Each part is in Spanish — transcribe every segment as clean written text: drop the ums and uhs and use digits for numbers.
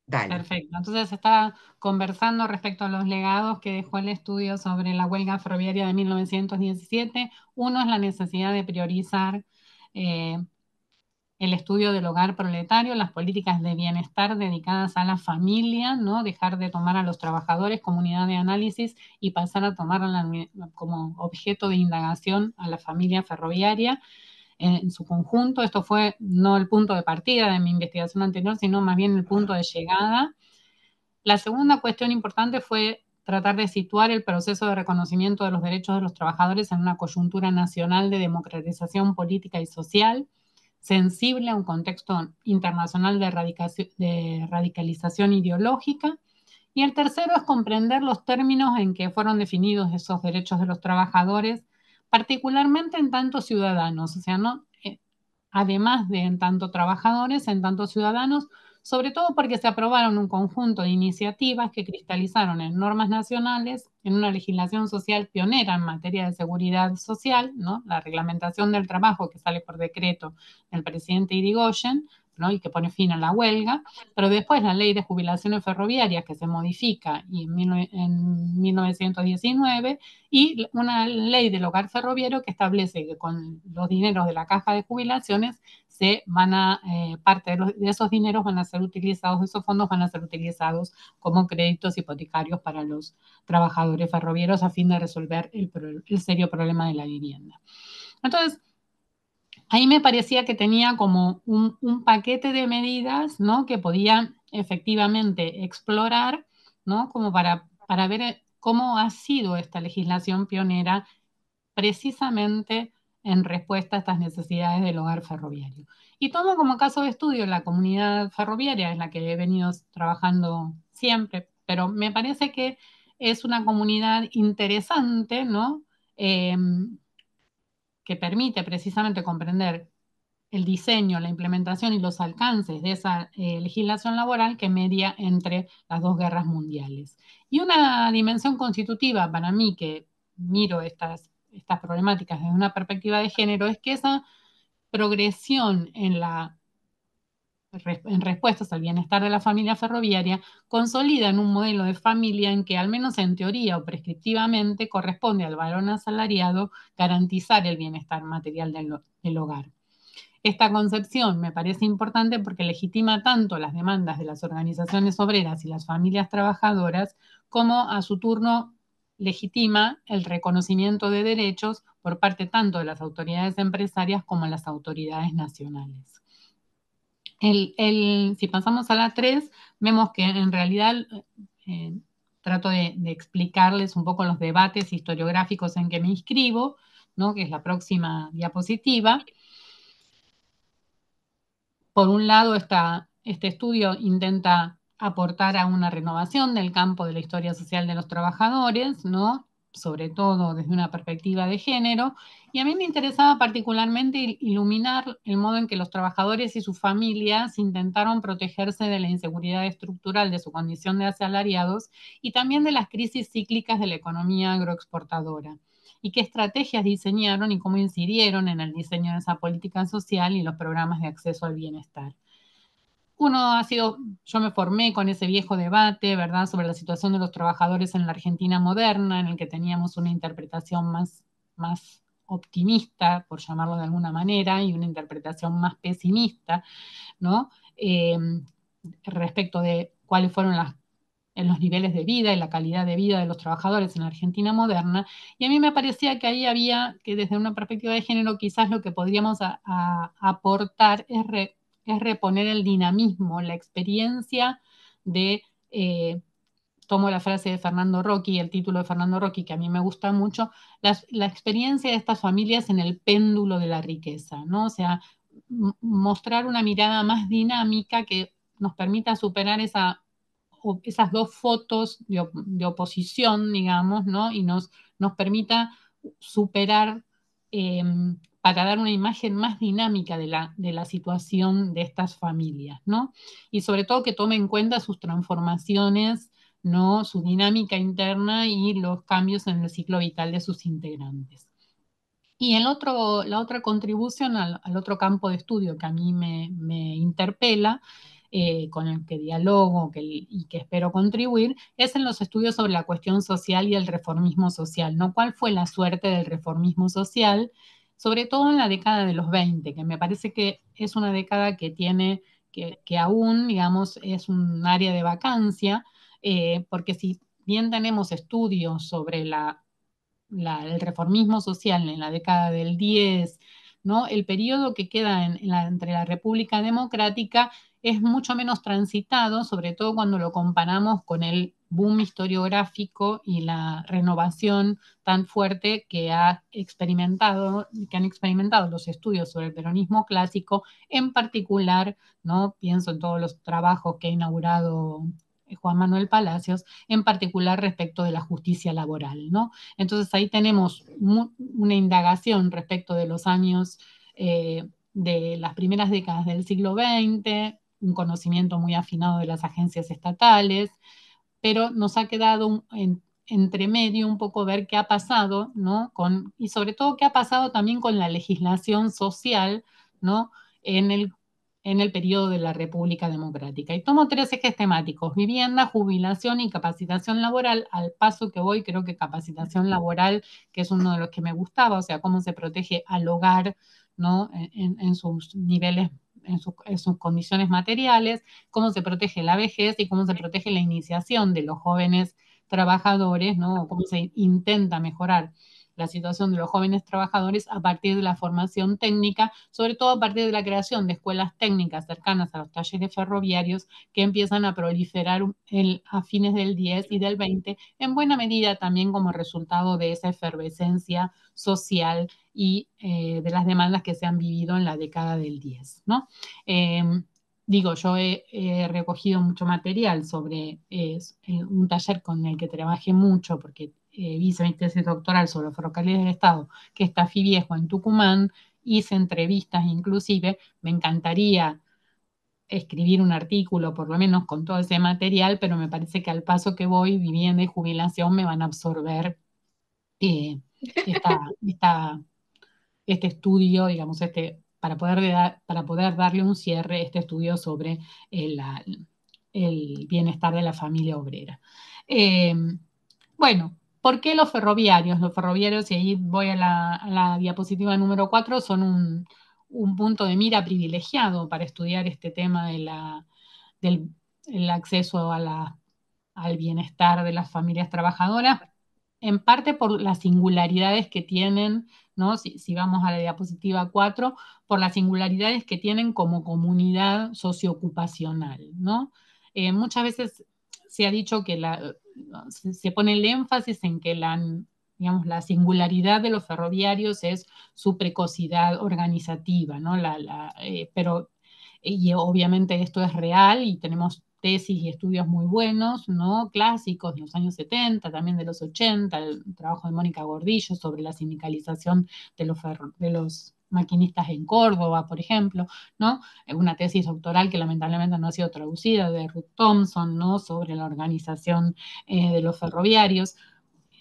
Dale. Perfecto. Entonces está conversando respecto a los legados que dejó el estudio sobre la huelga ferroviaria de 1917. Uno es la necesidad de priorizar eh, el estudio del hogar proletario, las políticas de bienestar dedicadas a la familia, ¿no? Dejar de tomar a los trabajadores como unidad de análisis y pasar a tomar como objeto de indagación a la familia ferroviaria en su conjunto. Esto fue no el punto de partida de mi investigación anterior, sino más bien el punto de llegada. La segunda cuestión importante fue tratar de situar el proceso de reconocimiento de los derechos de los trabajadores en una coyuntura nacional de democratización política y social, sensible a un contexto internacional de radicalización ideológica. Y el tercero es comprender los términos en que fueron definidos esos derechos de los trabajadores, particularmente en tanto ciudadanos, o sea, no, además de en tanto trabajadores, en tanto ciudadanos, sobre todo porque se aprobaron un conjunto de iniciativas que cristalizaron en normas nacionales, en una legislación social pionera en materia de seguridad social, ¿no? La reglamentación del trabajo que sale por decreto del presidente Irigoyen, ¿no? Y que pone fin a la huelga, pero después la ley de jubilaciones ferroviarias que se modifica en 1919 y una ley del hogar ferroviario que establece que con los dineros de la caja de jubilaciones parte de esos dineros van a ser utilizados, esos fondos van a ser utilizados como créditos hipotecarios para los trabajadores ferroviarios a fin de resolver el serio problema de la vivienda. Entonces, ahí me parecía que tenía como un paquete de medidas, ¿no? Que podía efectivamente explorar, ¿no? Como para ver cómo ha sido esta legislación pionera precisamente en respuesta a estas necesidades del hogar ferroviario. Y tomo como caso de estudio la comunidad ferroviaria, en la que he venido trabajando siempre, pero me parece que es una comunidad interesante, ¿no? Eh, que permite precisamente comprender el diseño, la implementación y los alcances de esa legislación laboral que media entre las dos guerras mundiales. Y una dimensión constitutiva para mí que miro estas problemáticas desde una perspectiva de género es que esa progresión en respuestas al bienestar de la familia ferroviaria consolida en un modelo de familia en que, al menos en teoría o prescriptivamente, corresponde al varón asalariado garantizar el bienestar material del hogar. Esta concepción me parece importante porque legitima tanto las demandas de las organizaciones obreras y las familias trabajadoras, como a su turno legitima el reconocimiento de derechos por parte tanto de las autoridades empresarias como de las autoridades nacionales. Si pasamos a la 3, vemos que en realidad eh, trato de explicarles un poco los debates historiográficos en que me inscribo, ¿no? Que es la próxima diapositiva. Por un lado, este estudio intenta aportar a una renovación del campo de la historia social de los trabajadores, ¿no? Sobre todo desde una perspectiva de género, y a mí me interesaba particularmente iluminar el modo en que los trabajadores y sus familias intentaron protegerse de la inseguridad estructural de su condición de asalariados y también de las crisis cíclicas de la economía agroexportadora y qué estrategias diseñaron y cómo incidieron en el diseño de esa política social y los programas de acceso al bienestar. Yo me formé con ese viejo debate, ¿verdad?, sobre la situación de los trabajadores en la Argentina moderna, en el que teníamos una interpretación más optimista, por llamarlo de alguna manera, y una interpretación más pesimista, ¿no? Respecto de cuáles fueron en los niveles de vida y la calidad de vida de los trabajadores en la Argentina moderna. Y a mí me parecía que ahí había, que desde una perspectiva de género, quizás lo que podríamos aportar es reponer el dinamismo, la experiencia de, tomo la frase de Fernando Rocchi, el título de Fernando Rocchi, que a mí me gusta mucho, la experiencia de estas familias en el péndulo de la riqueza, ¿no? O sea, mostrar una mirada más dinámica que nos permita superar esas dos fotos de oposición, digamos, ¿no? Y nos permita superar eh, para dar una imagen más dinámica de la situación de estas familias, ¿no? Y sobre todo que tome en cuenta sus transformaciones, ¿no? Su dinámica interna y los cambios en el ciclo vital de sus integrantes. Y la otra contribución al otro campo de estudio que a mí me interpela con el que dialogo y que espero contribuir, es en los estudios sobre la cuestión social y el reformismo social, ¿no? ¿Cuál fue la suerte del reformismo social? Sobre todo en la década de los 20, que me parece que es una década que tiene, que aún, digamos, es un área de vacancia, porque si bien tenemos estudios sobre el reformismo social en la década del 10, ¿no? El periodo que queda entre la República Democrática es mucho menos transitado, sobre todo cuando lo comparamos con el boom historiográfico y la renovación tan fuerte que han experimentado los estudios sobre el peronismo clásico, en particular, ¿no? Pienso en todos los trabajos que ha inaugurado Juan Manuel Palacios, en particular respecto de la justicia laboral, ¿no? Entonces ahí tenemos una indagación respecto de los años de las primeras décadas del siglo XX, un conocimiento muy afinado de las agencias estatales, pero nos ha quedado entre medio un poco ver qué ha pasado, ¿no? Y sobre todo qué ha pasado también con la legislación social, ¿no? En el periodo de la República Democrática. Y tomo tres ejes temáticos: vivienda, jubilación y capacitación laboral. Al paso que voy, creo que capacitación laboral, que es uno de los que me gustaba, o sea, cómo se protege al hogar, ¿no? En sus niveles, en sus condiciones materiales, cómo se protege la vejez y cómo se protege la iniciación de los jóvenes trabajadores, ¿no? Cómo se intenta mejorar la situación de los jóvenes trabajadores a partir de la formación técnica, sobre todo a partir de la creación de escuelas técnicas cercanas a los talleres ferroviarios que empiezan a proliferar a fines del 10 y del 20, en buena medida también como resultado de esa efervescencia social y de las demandas que se han vivido en la década del 10, ¿no? Eh, Digo, yo he recogido mucho material sobre un taller con el que trabajé mucho, porque hice mi tesis doctoral sobre los ferrocarriles del Estado, que está Fiviejo en Tucumán, hice entrevistas inclusive, me encantaría escribir un artículo, por lo menos con todo ese material, pero me parece que al paso que voy, vivienda y jubilación me van a absorber eh, esta, esta este estudio, digamos, para poder darle un cierre, este estudio sobre el, el bienestar de la familia obrera. Eh, bueno, ¿por qué los ferroviarios? Los ferroviarios, y ahí voy a la diapositiva número 4, son un punto de mira privilegiado para estudiar este tema del el acceso al bienestar de las familias trabajadoras, en parte por las singularidades que tienen, ¿no? Si vamos a la diapositiva 4, por las singularidades que tienen como comunidad socioocupacional, ¿no? Muchas veces se ha dicho que se pone el énfasis en que digamos, la singularidad de los ferroviarios es su precocidad organizativa, ¿no? Pero y obviamente esto es real y tenemos tesis y estudios muy buenos, ¿no? Clásicos de los años 70, también de los 80, el trabajo de Mónica Gordillo sobre la sindicalización de los maquinistas en Córdoba, por ejemplo, ¿no? Una tesis doctoral que lamentablemente no ha sido traducida, de Ruth Thompson, ¿no? Sobre la organización de los ferroviarios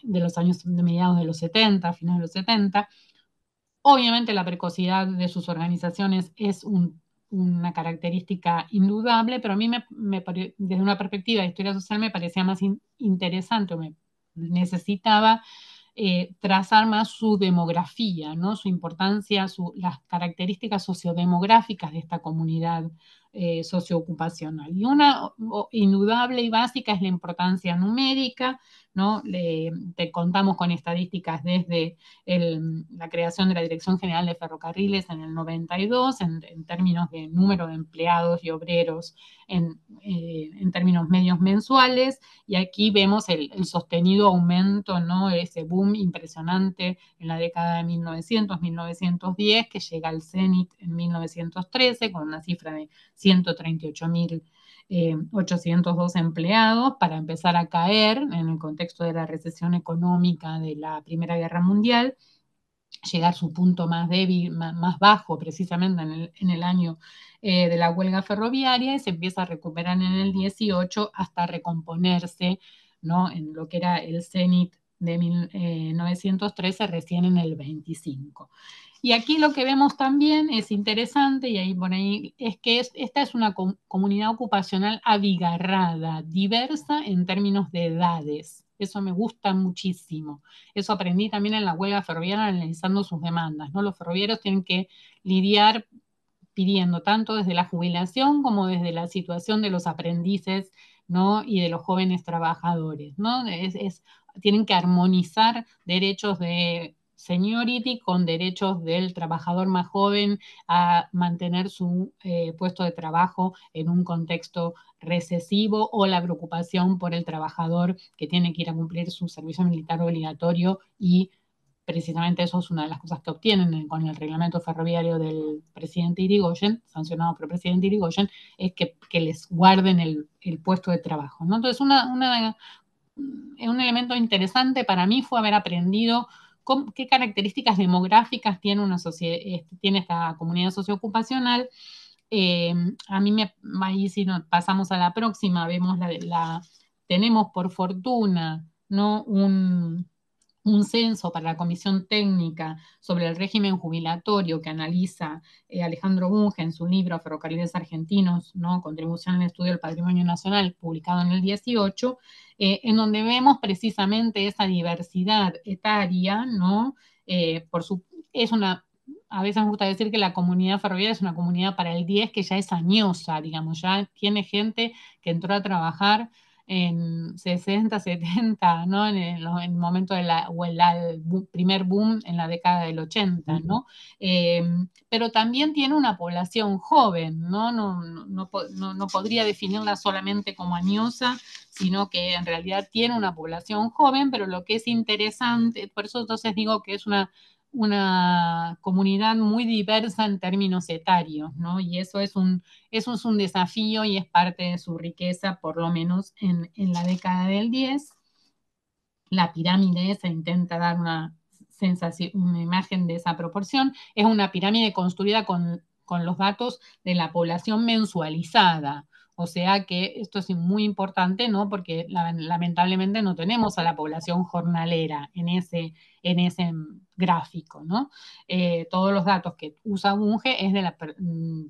de los años de mediados de los 70, finales de los 70. Obviamente la precocidad de sus organizaciones es una característica indudable, pero a mí desde una perspectiva de historia social me parecía más interesante, o me necesitaba trazar más su demografía, ¿no? Su importancia, las características sociodemográficas de esta comunidad socioocupacional. Y una indudable y básica es la importancia numérica, ¿no? Te contamos con estadísticas desde la creación de la Dirección General de Ferrocarriles en el 92, en términos de número de empleados y obreros en términos medios mensuales, y aquí vemos el sostenido aumento, ¿no? Ese boom impresionante en la década de 1900, 1910, que llega al cenit en 1913 con una cifra de 138.802 empleados, para empezar a caer en el contexto de la recesión económica de la Primera Guerra Mundial, llegar a su punto más débil, más bajo, precisamente en el año de la huelga ferroviaria, y se empieza a recuperar en el 18 hasta recomponerse, ¿no? En lo que era el cenit de 1913 recién en el 25. Y aquí lo que vemos también es interesante, y ahí por ahí, es que esta es una comunidad ocupacional abigarrada, diversa en términos de edades. Eso me gusta muchísimo. Eso aprendí también en la huelga ferroviaria analizando sus demandas, ¿no? Los ferroviarios tienen que lidiar pidiendo tanto desde la jubilación como desde la situación de los aprendices, ¿no? Y de los jóvenes trabajadores, ¿no? Tienen que armonizar derechos de seniority con derechos del trabajador más joven a mantener su puesto de trabajo en un contexto recesivo, o la preocupación por el trabajador que tiene que ir a cumplir su servicio militar obligatorio, y precisamente eso es una de las cosas que obtienen con el reglamento ferroviario del presidente Irigoyen, sancionado por el presidente Irigoyen, es que les guarden el puesto de trabajo, ¿no? Entonces, un elemento interesante para mí fue haber aprendido qué características demográficas tiene, tiene esta comunidad socioocupacional. A mí ahí, si nos pasamos a la próxima, vemos tenemos por fortuna, ¿no? Un censo para la Comisión Técnica sobre el régimen jubilatorio que analiza Alejandro Bunge en su libro Ferrocarriles Argentinos, ¿no? Contribución al estudio del patrimonio nacional, publicado en el 18, en donde vemos precisamente esa diversidad etaria, ¿no? Es a veces me gusta decir que la comunidad ferroviaria es una comunidad para el 10 que ya es añosa, digamos, ya tiene gente que entró a trabajar en 60, 70, ¿no? En el momento o el primer boom en la década del 80, ¿no? Pero también tiene una población joven, ¿no? No podría definirla solamente como añosa, sino que en realidad tiene una población joven, pero lo que es interesante, por eso entonces digo que es una comunidad muy diversa en términos etarios, ¿no? Y eso es un desafío y es parte de su riqueza, por lo menos en la década del 10. La pirámide esa intenta dar una sensación, una imagen de esa proporción. Es una pirámide construida con los datos de la población mensualizada. O sea que esto es muy importante, ¿no? Porque lamentablemente no tenemos a la población jornalera en ese gráfico, ¿no? Todos los datos que usa Bunge es de la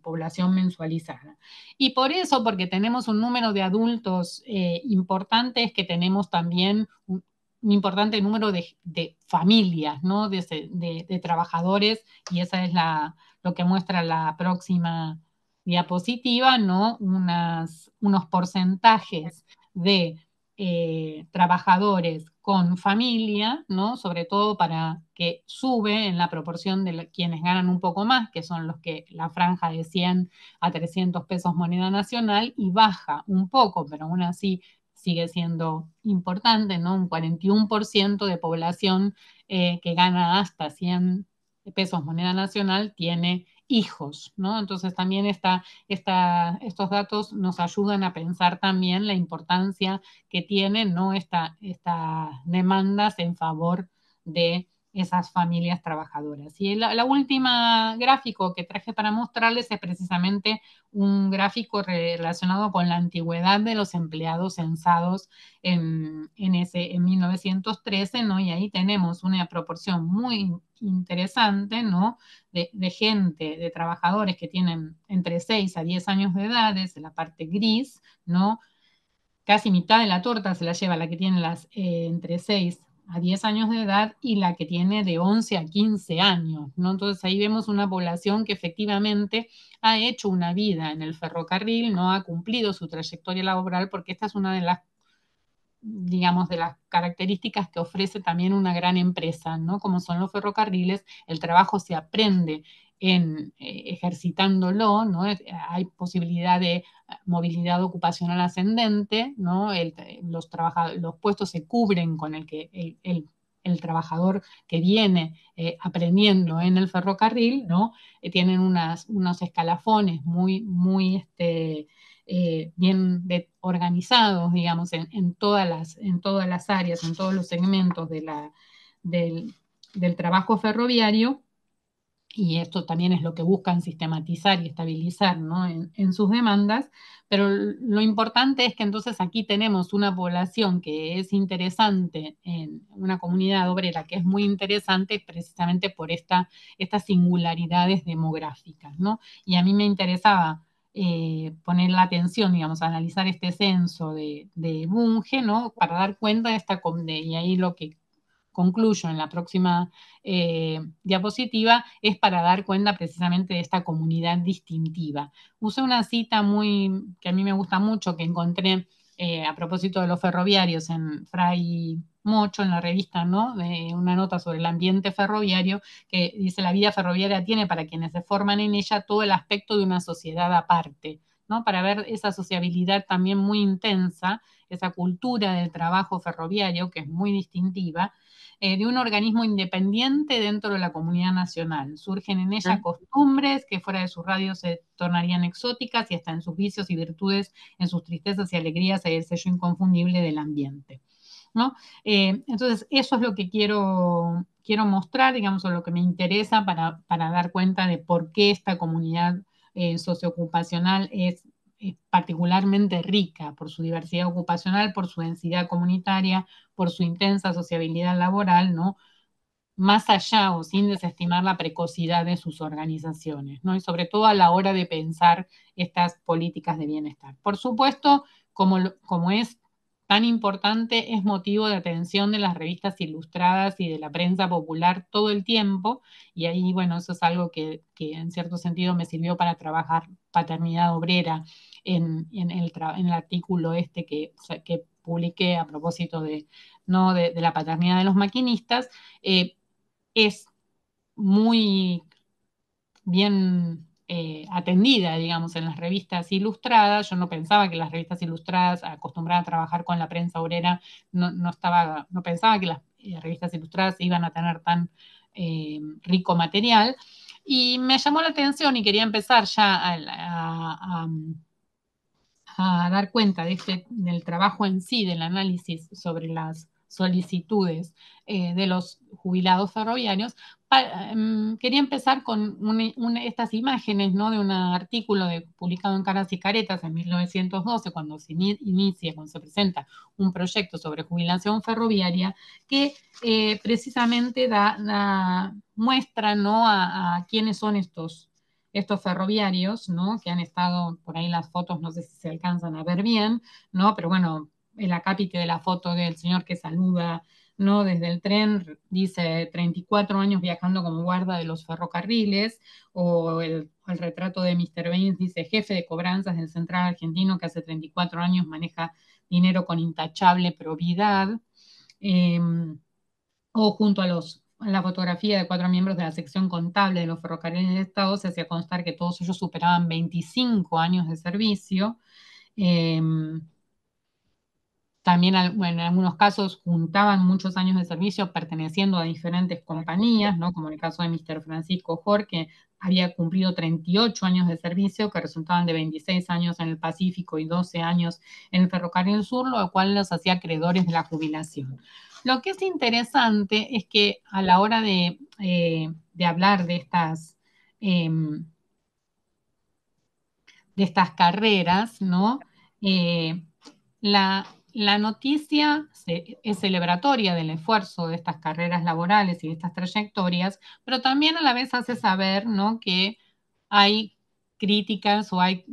población mensualizada. Y por eso, porque tenemos un número de adultos importante, es que tenemos también un importante número de familias, ¿no? De trabajadores, y esa es lo que muestra la próxima diapositiva, ¿no? Unos porcentajes de trabajadores con familia, ¿no? Sobre todo para que sube en la proporción de quienes ganan un poco más, que son los que la franja de 100 a 300 pesos moneda nacional, y baja un poco, pero aún así sigue siendo importante, ¿no? Un 41% de población que gana hasta 100 pesos moneda nacional tiene hijos, ¿no? Entonces también estos datos nos ayudan a pensar también la importancia que tienen, ¿no? Estas demandas en favor de esas familias trabajadoras. Y la última gráfico que traje para mostrarles es precisamente un gráfico relacionado con la antigüedad de los empleados censados en 1913, ¿no? Y ahí tenemos una proporción muy interesante, ¿no? De gente, de trabajadores que tienen entre 6 a 10 años de edad, es la parte gris, ¿no? Casi mitad de la torta se la lleva la que tiene entre 6 a 10 años de edad, y la que tiene de 11 a 15 años, ¿no? Entonces ahí vemos una población que efectivamente ha hecho una vida en el ferrocarril, no ha cumplido su trayectoria laboral, porque esta es una de las, digamos, de las características que ofrece también una gran empresa, ¿no? Como son los ferrocarriles, el trabajo se aprende ejercitándolo, ¿no? Hay posibilidad de movilidad ocupacional ascendente, ¿no? Los puestos se cubren con el trabajador que viene aprendiendo en el ferrocarril, ¿no? Tienen unos escalafones muy bien organizados, digamos, en todas las áreas, en todos los segmentos del trabajo ferroviario. y esto también es lo que buscan sistematizar y estabilizar, ¿no? en sus demandas, pero lo importante es que entonces aquí tenemos una población que es interesante, en una comunidad obrera que es muy interesante precisamente por estas singularidades demográficas, ¿no? Y a mí me interesaba poner la atención, digamos, a analizar este censo de Bunge, ¿no? Para dar cuenta de y ahí lo que concluyo en la próxima diapositiva, es para dar cuenta precisamente de esta comunidad distintiva. Usé una cita que a mí me gusta mucho, que encontré a propósito de los ferroviarios en Fray Mocho, en la revista, ¿no? De una nota sobre el ambiente ferroviario, que dice: la vida ferroviaria tiene para quienes se forman en ella todo el aspecto de una sociedad aparte, ¿no? Para ver esa sociabilidad también muy intensa, esa cultura del trabajo ferroviario, que es muy distintiva, de un organismo independiente dentro de la comunidad nacional. Surgen en ella costumbres que fuera de su radio se tornarían exóticas, y hasta en sus vicios y virtudes, en sus tristezas y alegrías, hay el sello inconfundible del ambiente, ¿no? Entonces, eso es lo que quiero mostrar, digamos, o lo que me interesa para dar cuenta de por qué esta comunidad socioocupacional es particularmente rica por su diversidad ocupacional, por su densidad comunitaria, por su intensa sociabilidad laboral, ¿no? Más allá o sin desestimar la precocidad de sus organizaciones, ¿no? Y sobre todo a la hora de pensar estas políticas de bienestar. Por supuesto, como es tan importante, es motivo de atención de las revistas ilustradas y de la prensa popular todo el tiempo, y ahí, bueno, eso es algo que en cierto sentido me sirvió para trabajar paternidad obrera en el artículo que publiqué a propósito ¿no? de la paternidad de los maquinistas. Es muy bien atendida, digamos, en las revistas ilustradas. Yo no pensaba que las revistas ilustradas, acostumbradas a trabajar con la prensa obrera, no pensaba que las revistas ilustradas iban a tener tan rico material. Y me llamó la atención y quería empezar ya a dar cuenta del trabajo en sí, del análisis sobre las solicitudes de los jubilados ferroviarios. Quería empezar con estas imágenes, ¿no? De un artículo publicado en Caras y Caretas en 1912, cuando cuando se presenta un proyecto sobre jubilación ferroviaria, que precisamente muestra, ¿no? a quiénes son estos ferroviarios, ¿no? Que han estado por ahí, las fotos, no sé si se alcanzan a ver bien, ¿no? Pero bueno, el acápite de la foto del señor que saluda, ¿no? Desde el tren, dice 34 años viajando como guarda de los ferrocarriles, o el retrato de Mr. Baines dice: jefe de cobranzas del Central Argentino, que hace 34 años maneja dinero con intachable probidad. Eh, o junto a la fotografía de 4 miembros de la sección contable de los ferrocarriles del Estado, se hacía constar que todos ellos superaban 25 años de servicio. Eh, También, bueno, en algunos casos juntaban muchos años de servicio perteneciendo a diferentes compañías, ¿no? Como en el caso de Mr. Francisco Jor, que había cumplido 38 años de servicio, que resultaban de 26 años en el Pacífico y 12 años en el Ferrocarril Sur, lo cual los hacía acreedores de la jubilación. Lo que es interesante es que a la hora de hablar de estas carreras, ¿no? Eh, la noticia es celebratoria del esfuerzo de estas carreras laborales y de estas trayectorias, pero también a la vez hace saber, ¿no? Que hay críticas o hay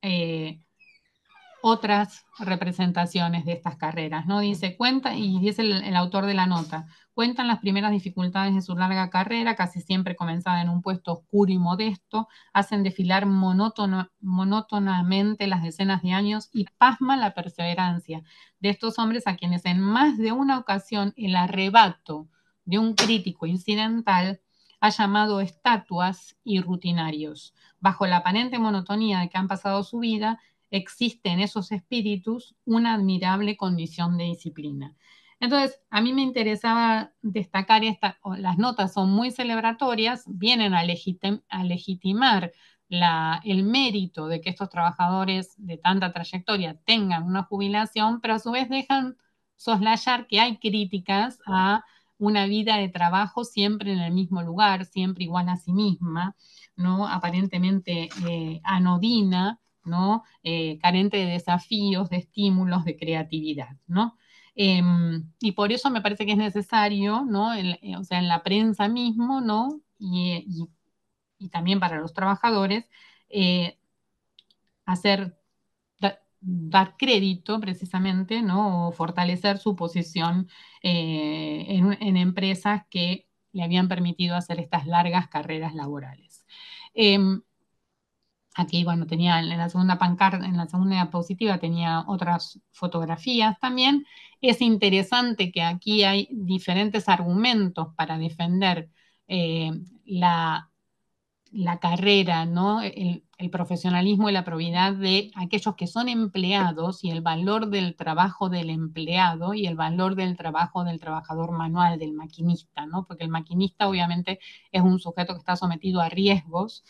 eh, otras representaciones de estas carreras, ¿no? Y dice el autor de la nota: cuentan las primeras dificultades de su larga carrera, casi siempre comenzada en un puesto oscuro y modesto, hacen desfilar monótonamente las decenas de años, y pasma la perseverancia de estos hombres, a quienes en más de una ocasión el arrebato de un crítico incidental ha llamado estatuas y rutinarios. Bajo la aparente monotonía de que han pasado su vida, existe en esos espíritus una admirable condición de disciplina. Entonces, a mí me interesaba destacar las notas son muy celebratorias, vienen a legitimar el mérito de que estos trabajadores de tanta trayectoria tengan una jubilación, pero a su vez dejan soslayar que hay críticas a una vida de trabajo siempre en el mismo lugar, siempre igual a sí misma, ¿no? Aparentemente anodina, ¿no? Carente de desafíos, de estímulos, de creatividad, ¿no? Y por eso me parece que es necesario, ¿no? O sea, en la prensa mismo, ¿no? Y también para los trabajadores, hacer, dar crédito precisamente, ¿no? O fortalecer su posición en empresas que le habían permitido hacer estas largas carreras laborales. Aquí, bueno, tenía en la segunda pancarta, en la segunda diapositiva tenía otras fotografías también. Es interesante que aquí hay diferentes argumentos para defender eh, la, la carrera, ¿no? El profesionalismo y la probidad de aquellos que son empleados y el valor del trabajo del empleado y el valor del trabajo del trabajador manual, del maquinista, ¿no? Porque el maquinista obviamente es un sujeto que está sometido a riesgos,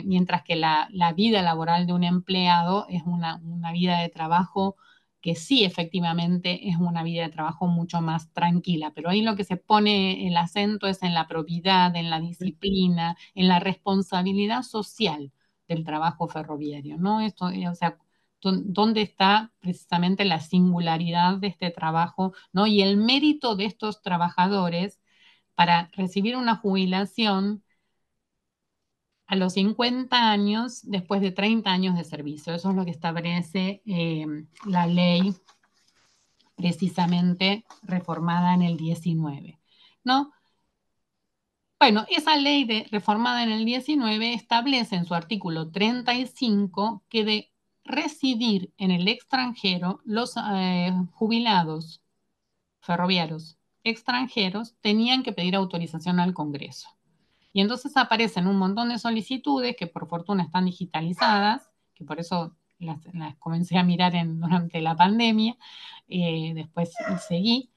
mientras que la vida laboral de un empleado es una vida de trabajo que sí efectivamente es una vida de trabajo mucho más tranquila, pero ahí lo que se pone el acento es en la probidad, en la disciplina, en la responsabilidad social del trabajo ferroviario, ¿no? Esto, o sea, ¿dónde está precisamente la singularidad de este trabajo, ¿no? Y el mérito de estos trabajadores para recibir una jubilación a los 50 años después de 30 años de servicio. Eso es lo que establece la ley precisamente reformada en el 19, ¿no? Bueno, esa ley reformada en el 19 establece en su artículo 35 que de residir en el extranjero, los jubilados ferroviarios extranjeros tenían que pedir autorización al Congreso. Y entonces aparecen un montón de solicitudes que por fortuna están digitalizadas, que por eso las comencé a mirar durante la pandemia, después seguí.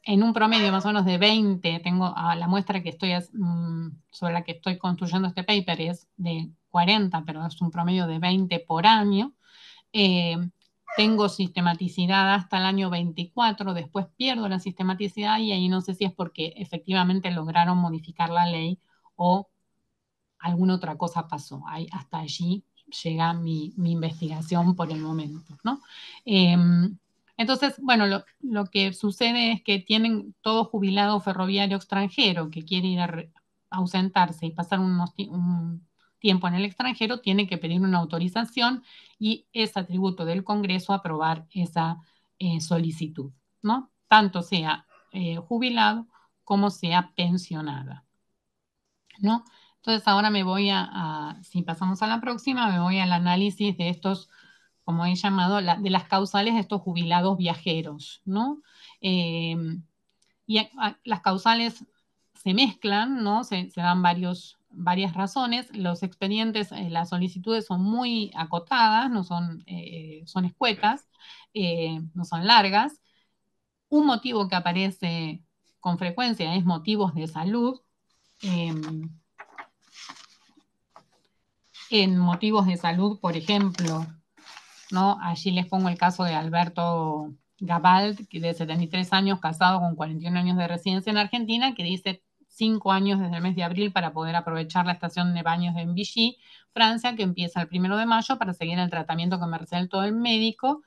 En un promedio más o menos de 20, tengo a la muestra que estoy sobre la que estoy construyendo este paper, es de 40, pero es un promedio de 20 por año. Tengo sistematicidad hasta el año 24, después pierdo la sistematicidad y ahí no sé si es porque efectivamente lograron modificar la ley o alguna otra cosa pasó. Ahí, hasta allí llega mi investigación por el momento, ¿no? Entonces, bueno, lo que sucede es que tienen todo jubilado ferroviario extranjero que quiere ir a ausentarse y pasar un tiempo en el extranjero, tiene que pedir una autorización y es atributo del Congreso aprobar esa solicitud, ¿no? Tanto sea jubilado como sea pensionada, ¿no? Entonces ahora me voy si pasamos a la próxima, me voy al análisis de estos, como he llamado, de las causales de estos jubilados viajeros, ¿no? Eh, las causales se mezclan, ¿no? Se dan varias razones. Los expedientes, las solicitudes son muy acotadas, no son, son escuetas, no son largas. Un motivo que aparece con frecuencia es motivos de salud. En motivos de salud, por ejemplo, ¿no? Allí les pongo el caso de Alberto Gabald, que de 73 años, casado con 41 años de residencia en Argentina, que dice 5 años desde el mes de abril para poder aprovechar la estación de baños de Vichy, Francia, que empieza el 1 de mayo para seguir el tratamiento comercial todo el médico.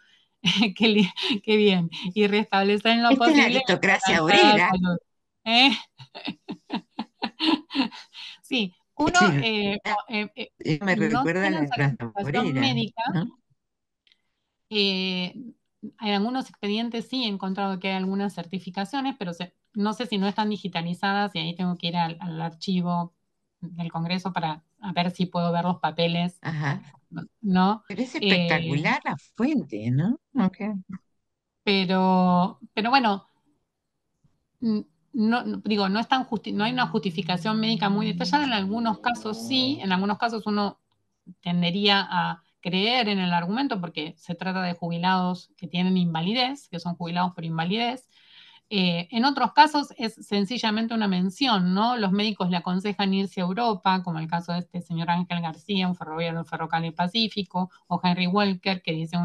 Qué bien. Y restablecer en lo Esta es la posible la aristocracia esperanzada obrera. salud. ¿Eh? Sí, uno Sí, me no recuerda a tiene la clase certificación obrera, médica. ¿no? En algunos expedientes sí he encontrado que hay algunas certificaciones, pero no sé si no están digitalizadas y ahí tengo que ir al archivo del Congreso para ver si puedo ver los papeles, Ajá. ¿no? Pero es Eh, espectacular la fuente, ¿no? Okay. pero bueno, digo, no hay una justificación médica muy detallada. En algunos casos sí, en algunos casos uno tendería a creer en el argumento porque se trata de jubilados que tienen invalidez, que son jubilados por invalidez. En otros casos es sencillamente una mención, ¿no? Los médicos le aconsejan irse a Europa, como el caso de este señor Ángel García, un ferroviario del Ferrocarril Pacífico, o Henry Walker, que dice,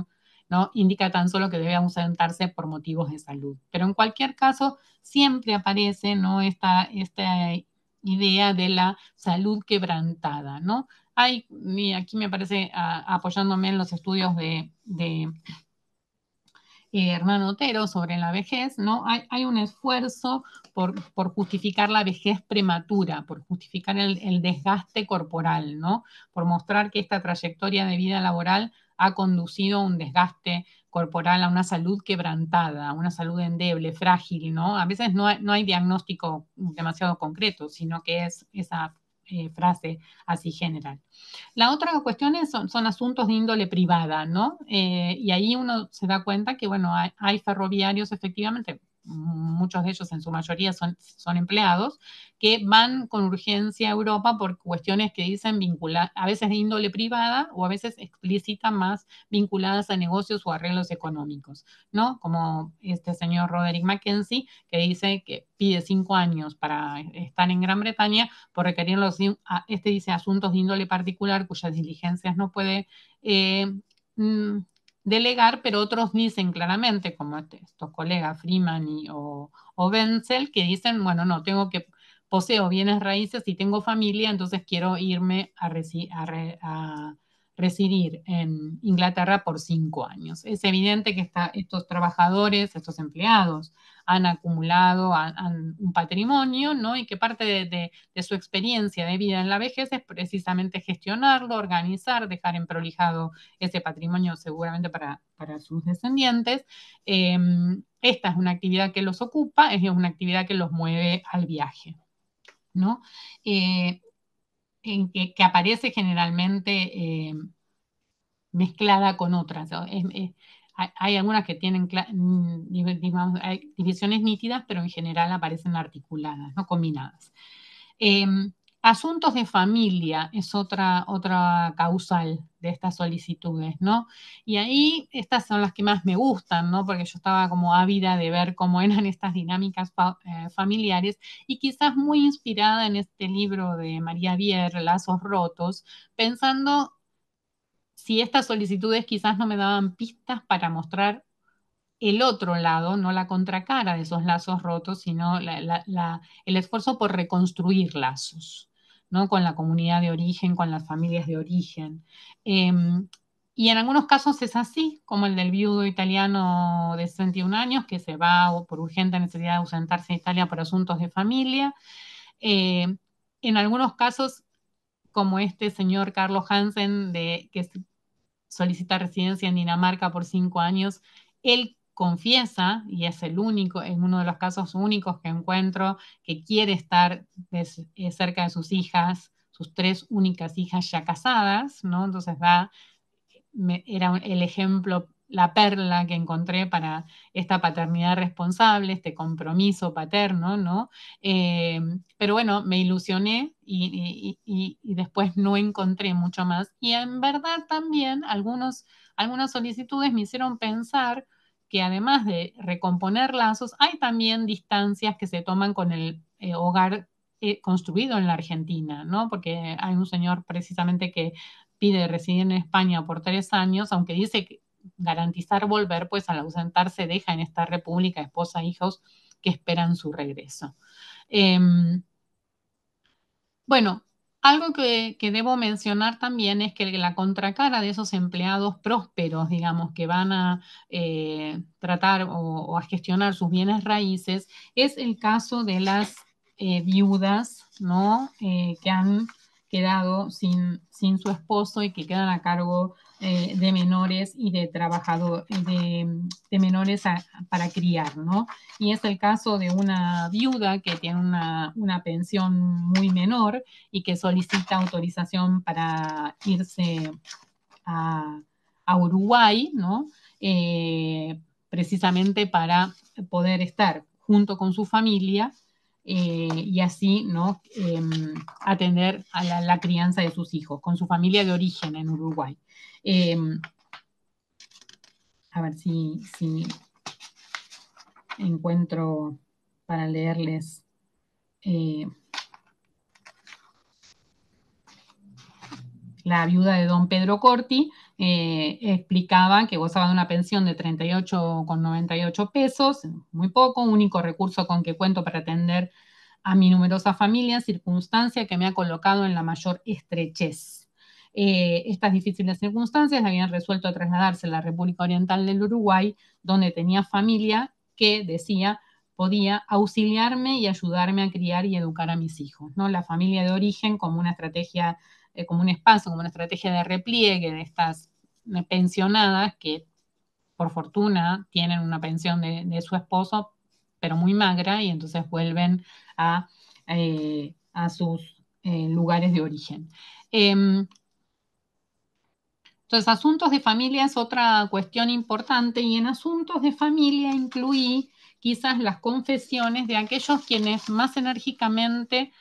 ¿no? ¿no? Indica tan solo que debe ausentarse por motivos de salud. Pero en cualquier caso, siempre aparece, ¿no? esta idea de la salud quebrantada, ¿no? Y aquí me parece, apoyándome en los estudios de Hernán Otero sobre la vejez, ¿no? Hay un esfuerzo por justificar la vejez prematura, por justificar el desgaste corporal, ¿no? Por mostrar que esta trayectoria de vida laboral ha conducido a un desgaste corporal, a una salud quebrantada, a una salud endeble, frágil, ¿no? A veces no hay diagnóstico demasiado concreto, sino que es esa frase así general. La otra cuestión son asuntos de índole privada, ¿no? Y ahí uno se da cuenta que, bueno, hay ferroviarios, efectivamente, muchos de ellos en su mayoría son empleados, que van con urgencia a Europa por cuestiones que dicen vinculadas, a veces de índole privada o a veces explícita más vinculadas a negocios o arreglos económicos, ¿no? Como este señor Roderick Mackenzie, que dice que pide 5 años para estar en Gran Bretaña por requerir dice asuntos de índole particular cuyas diligencias no puede delegar, pero otros dicen claramente, como estos colegas Freeman o Wenzel, que dicen, bueno, no, poseo bienes raíces y tengo familia, entonces quiero irme a residir en Inglaterra por 5 años. Es evidente que estos trabajadores, estos empleados, han acumulado un patrimonio, ¿no? Y que parte de su experiencia de vida en la vejez es precisamente gestionarlo, organizar, dejar emprolijado ese patrimonio seguramente para sus descendientes. Esta es una actividad que los ocupa, es una actividad que los mueve al viaje, ¿no? Que aparece generalmente mezclada con otras. Hay algunas que tienen digamos, hay divisiones nítidas, pero en general aparecen articuladas, ¿no? Combinadas. Asuntos de familia es otra causal de estas solicitudes, ¿no? Y ahí estas son las que más me gustan, ¿no? Porque yo estaba como ávida de ver cómo eran estas dinámicas familiares y quizás muy inspirada en este libro de María Bier, Lazos Rotos, pensando si estas solicitudes quizás no me daban pistas para mostrar el otro lado, no la contracara de esos lazos rotos, sino el esfuerzo por reconstruir lazos, ¿no? Con la comunidad de origen, con las familias de origen. Y en algunos casos es así, como el del viudo italiano de 61 años que se va por urgente necesidad de ausentarse de Italia por asuntos de familia. En algunos casos, como este señor Carlos Hansen, que solicita residencia en Dinamarca por 5 años, él confiesa, y es uno de los casos únicos que encuentro, que quiere estar cerca de sus hijas, sus 3 únicas hijas ya casadas, ¿no? Entonces era el ejemplo, la perla que encontré para esta paternidad responsable, este compromiso paterno, ¿no? Pero bueno, me ilusioné y después no encontré mucho más. Y en verdad también algunas solicitudes me hicieron pensar que además de recomponer lazos, hay también distancias que se toman con el hogar construido en la Argentina, ¿no? Porque hay un señor precisamente que pide residir en España por 3 años, aunque dice que garantizar volver, pues al ausentarse deja en esta república esposa e hijos que esperan su regreso. Bueno, algo que debo mencionar también es que la contracara de esos empleados prósperos, digamos, que van a tratar o a gestionar sus bienes raíces, es el caso de las viudas, ¿no? Que han quedado sin su esposo y que quedan a cargo de menores y de trabajadores, de menores para criar, ¿no? Y es el caso de una viuda que tiene una pensión muy menor y que solicita autorización para irse a Uruguay, ¿no? Precisamente para poder estar junto con su familia y así, ¿no? Atender a la crianza de sus hijos, con su familia de origen en Uruguay. A ver si encuentro para leerles la viuda de don Pedro Corti, explicaba que gozaba de una pensión de 38,98 pesos, muy poco, único recurso con que cuento para atender a mi numerosa familia, circunstancia que me ha colocado en la mayor estrechez. Estas difíciles circunstancias habían resuelto trasladarse a la República Oriental del Uruguay, donde tenía familia que, decía, podía auxiliarme y ayudarme a criar y educar a mis hijos, ¿no? La familia de origen como una estrategia, como un espacio, como una estrategia de repliegue de estas pensionadas que por fortuna tienen una pensión de su esposo, pero muy magra, y entonces vuelven a sus lugares de origen. Entonces, asuntos de familia es otra cuestión importante, y en asuntos de familia incluí quizás las confesiones de aquellos quienes más enérgicamente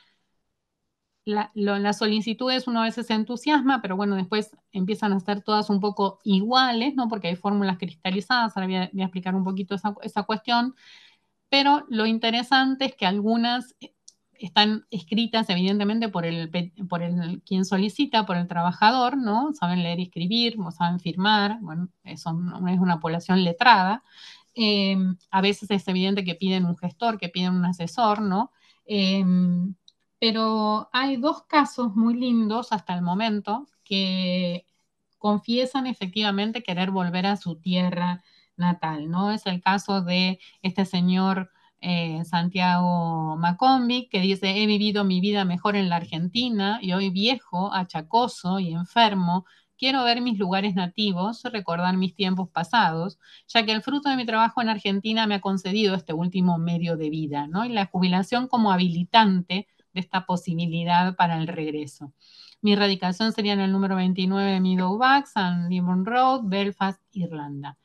las solicitudes uno a veces se entusiasma, pero bueno, después empiezan a ser todas un poco iguales, ¿no? Porque hay fórmulas cristalizadas, ahora voy a explicar un poquito esa cuestión, pero lo interesante es que algunas están escritas evidentemente por el quien solicita, por el trabajador, ¿no? Saben leer y escribir, o saben firmar, bueno, es una población letrada. A veces es evidente que piden un gestor, que piden un asesor, ¿no? Pero hay dos casos muy lindos hasta el momento que confiesan efectivamente querer volver a su tierra natal, ¿no? Es el caso de este señor Santiago Macombi, que dice: he vivido mi vida mejor en la Argentina y hoy viejo, achacoso y enfermo, quiero ver mis lugares nativos, recordar mis tiempos pasados, ya que el fruto de mi trabajo en Argentina me ha concedido este último medio de vida, ¿no? Y la jubilación como habilitante de esta posibilidad para el regreso. Mi radicación sería en el número 29 de Meadowbank, St. Limon Road, Belfast, Irlanda.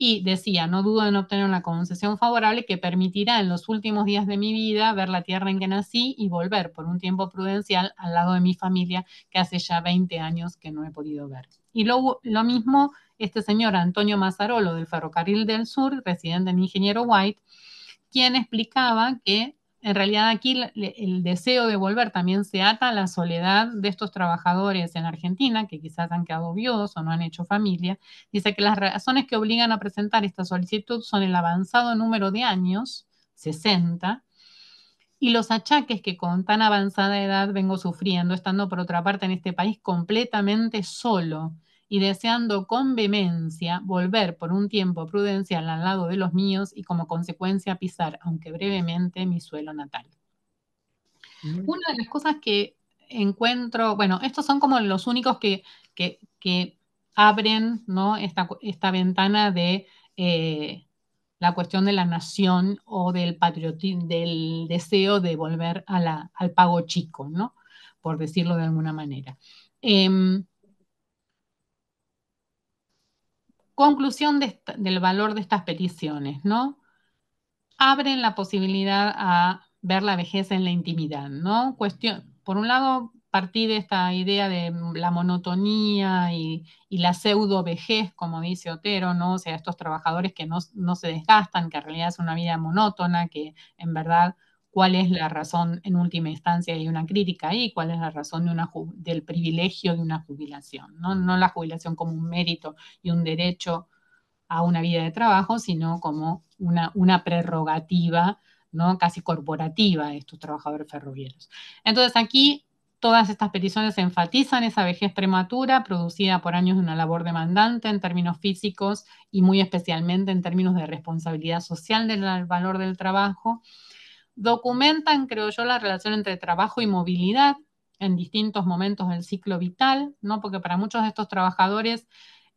Y decía: no dudo en obtener una concesión favorable que permitirá en los últimos días de mi vida ver la tierra en que nací y volver por un tiempo prudencial al lado de mi familia que hace ya 20 años que no he podido ver. Y lo mismo este señor Antonio Mazzarolo del Ferrocarril del Sur, residente en Ingeniero White, quien explicaba que en realidad aquí el deseo de volver también se ata a la soledad de estos trabajadores en Argentina, que quizás han quedado viudos o no han hecho familia. Dice que las razones que obligan a presentar esta solicitud son el avanzado número de años, 60, y los achaques que con tan avanzada edad vengo sufriendo, estando por otra parte en este país completamente solo y deseando con vehemencia volver por un tiempo prudencial al lado de los míos y como consecuencia pisar, aunque brevemente, mi suelo natal. Una de las cosas que encuentro, bueno, estos son como los únicos que abren, ¿no? esta ventana de la cuestión de la nación o del patriotismo, del deseo de volver al pago chico, ¿no? Por decirlo de alguna manera. Conclusión del valor de estas peticiones, ¿no? Abren la posibilidad a ver la vejez en la intimidad, ¿no? Por un lado, partí de esta idea de la monotonía y la pseudo vejez, como dice Otero, ¿no? O sea, estos trabajadores que no se desgastan, que en realidad es una vida monótona, que en verdad, ¿cuál es la razón en última instancia? Hay una crítica ahí, ¿cuál es la razón del privilegio de una jubilación? ¿No? No la jubilación como un mérito y un derecho a una vida de trabajo, sino como una prerrogativa, ¿no? Casi corporativa de estos trabajadores ferroviarios. Entonces aquí todas estas peticiones enfatizan esa vejez prematura producida por años de una labor demandante en términos físicos y muy especialmente en términos de responsabilidad social del valor del trabajo. Documentan, creo yo, la relación entre trabajo y movilidad en distintos momentos del ciclo vital, ¿no? Porque para muchos de estos trabajadores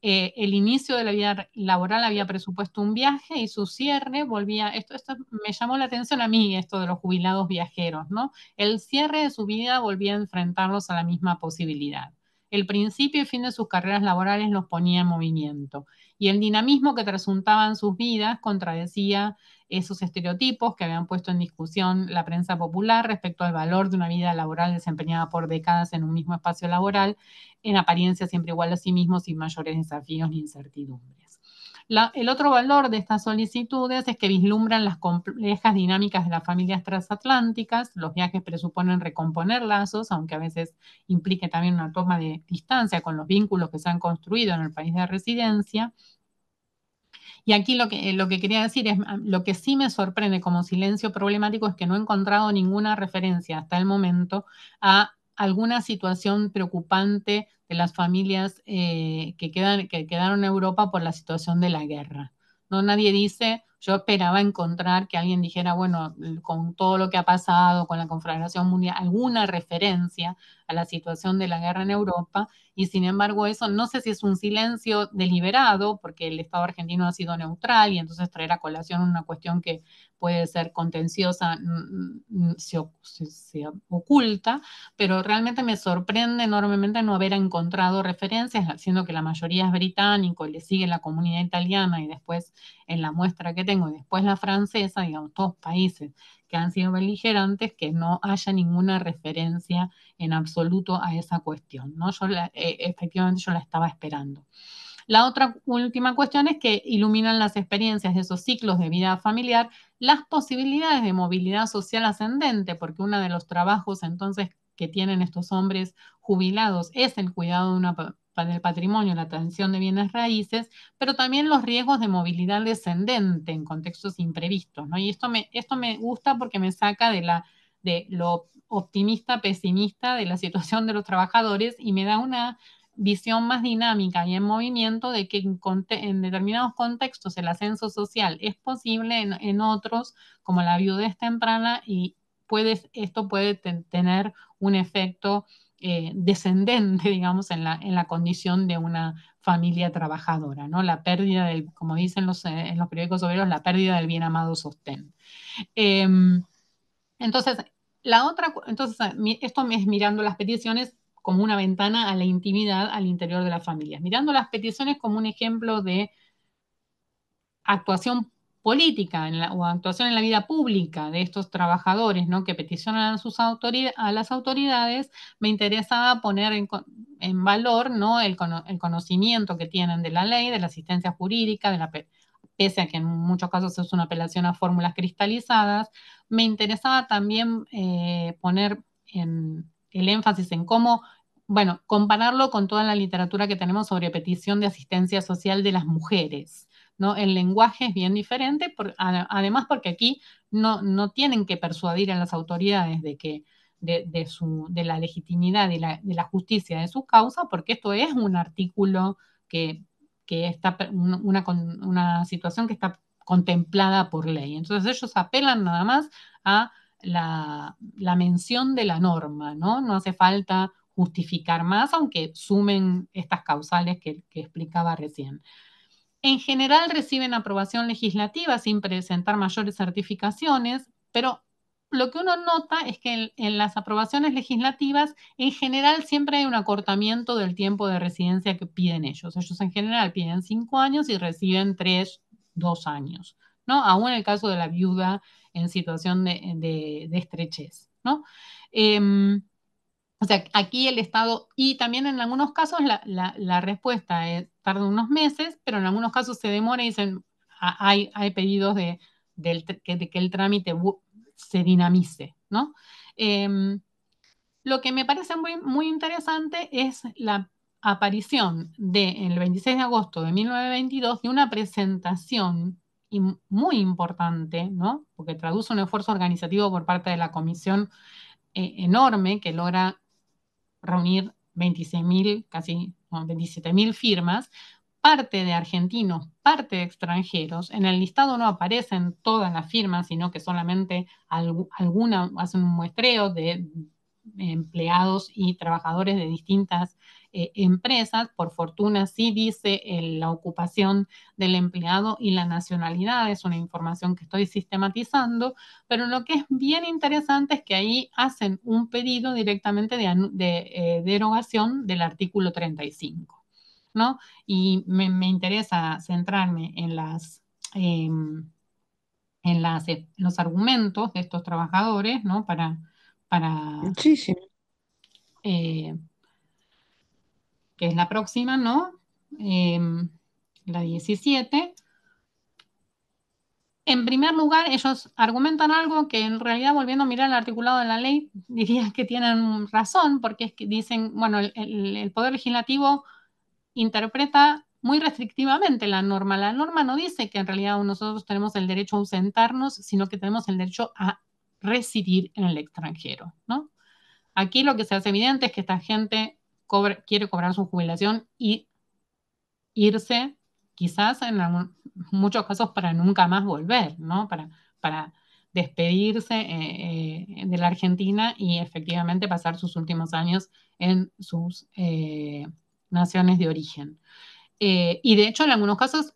el inicio de la vida laboral había presupuesto un viaje y su cierre volvía, esto me llamó la atención a mí, esto de los jubilados viajeros, ¿no? El cierre de su vida volvía a enfrentarlos a la misma posibilidad. El principio y fin de sus carreras laborales los ponía en movimiento y el dinamismo que trasuntaban sus vidas contradecía esos estereotipos que habían puesto en discusión la prensa popular respecto al valor de una vida laboral desempeñada por décadas en un mismo espacio laboral, en apariencia siempre igual a sí mismos, sin mayores desafíos ni incertidumbres. El otro valor de estas solicitudes es que vislumbran las complejas dinámicas de las familias transatlánticas. Los viajes presuponen recomponer lazos, aunque a veces implique también una toma de distancia con los vínculos que se han construido en el país de residencia. Y aquí lo que quería decir es, lo que sí me sorprende como silencio problemático es que no he encontrado ninguna referencia hasta el momento a alguna situación preocupante de las familias que quedaron en Europa por la situación de la guerra. No, nadie dice, yo esperaba encontrar que alguien dijera, bueno, con todo lo que ha pasado, con la conflagración mundial, alguna referencia a la situación de la guerra en Europa, y sin embargo eso no sé si es un silencio deliberado, porque el Estado argentino ha sido neutral y entonces traer a colación una cuestión que puede ser contenciosa se oculta, pero realmente me sorprende enormemente no haber encontrado referencias, siendo que la mayoría es británico, le sigue la comunidad italiana y después en la muestra que tengo y después la francesa, digamos, todos países que han sido beligerantes, que no haya ninguna referencia en absoluto a esa cuestión, ¿no? Efectivamente yo la estaba esperando. La otra última cuestión es que iluminan las experiencias de esos ciclos de vida familiar las posibilidades de movilidad social ascendente, porque uno de los trabajos entonces que tienen estos hombres jubilados es el cuidado del patrimonio, la atención de bienes raíces, pero también los riesgos de movilidad descendente en contextos imprevistos, ¿no? Y esto me gusta porque me saca de lo optimista, pesimista de la situación de los trabajadores y me da una visión más dinámica y en movimiento de que en determinados contextos el ascenso social es posible, en otros, como la viudez temprana, y esto puede tener un efecto descendente, digamos, en la condición de una familia trabajadora, ¿no? La pérdida del, como dicen en los periódicos obreros, la pérdida del bien amado sostén. Entonces, entonces, esto es mirando las peticiones como una ventana a la intimidad al interior de las familias, mirando las peticiones como un ejemplo de actuación política o actuación en la vida pública de estos trabajadores, ¿no? Que peticionan a las autoridades. Me interesaba poner en valor, ¿no? El conocimiento que tienen de la ley, de la asistencia jurídica, pese a que en muchos casos es una apelación a fórmulas cristalizadas. Me interesaba también poner el énfasis en cómo, bueno, compararlo con toda la literatura que tenemos sobre petición de asistencia social de las mujeres, ¿no? El lenguaje es bien diferente, además porque aquí no tienen que persuadir a las autoridades de la legitimidad y de la justicia de su causa, porque esto es un artículo que está, una situación que está contemplada por ley. Entonces ellos apelan nada más a la mención de la norma, ¿no? No hace falta justificar más, aunque sumen estas causales que explicaba recién. En general reciben aprobación legislativa sin presentar mayores certificaciones, pero lo que uno nota es que en las aprobaciones legislativas, en general siempre hay un acortamiento del tiempo de residencia que piden ellos. Ellos en general piden 5 años y reciben 3, 2 años, ¿no? Aún en el caso de la viuda en situación de estrechez, ¿no? O sea, aquí el Estado, y también en algunos casos la respuesta tarda unos meses, pero en algunos casos se demora y dicen, hay pedidos de que el trámite se dinamice, ¿no? Lo que me parece muy interesante es la aparición el 26 de agosto de 1922 de una presentación muy importante, ¿no? Porque traduce un esfuerzo organizativo por parte de la comisión enorme que logra reunir 26.000, casi no, 27.000 firmas, parte de argentinos, parte de extranjeros. En el listado no aparecen todas las firmas, sino que solamente alguna hacen un muestreo de empleados y trabajadores de distintas empresas. Por fortuna sí dice la ocupación del empleado y la nacionalidad, es una información que estoy sistematizando, pero lo que es bien interesante es que ahí hacen un pedido directamente de derogación del artículo 35, ¿no? Y me interesa centrarme en los argumentos de estos trabajadores, ¿no? Para Sí, sí. que es la próxima, ¿no? la 17. En primer lugar, ellos argumentan algo que en realidad, volviendo a mirar el articulado de la ley, diría que tienen razón, porque es que dicen, bueno, el Poder Legislativo interpreta muy restrictivamente la norma. La norma no dice que en realidad nosotros tenemos el derecho a ausentarnos, sino que tenemos el derecho a residir en el extranjero, ¿no? Aquí lo que se hace evidente es que esta gente quiere cobrar su jubilación y irse, quizás en muchos casos para nunca más volver, ¿no? Para despedirse de la Argentina y efectivamente pasar sus últimos años en sus naciones de origen. Y de hecho, en algunos casos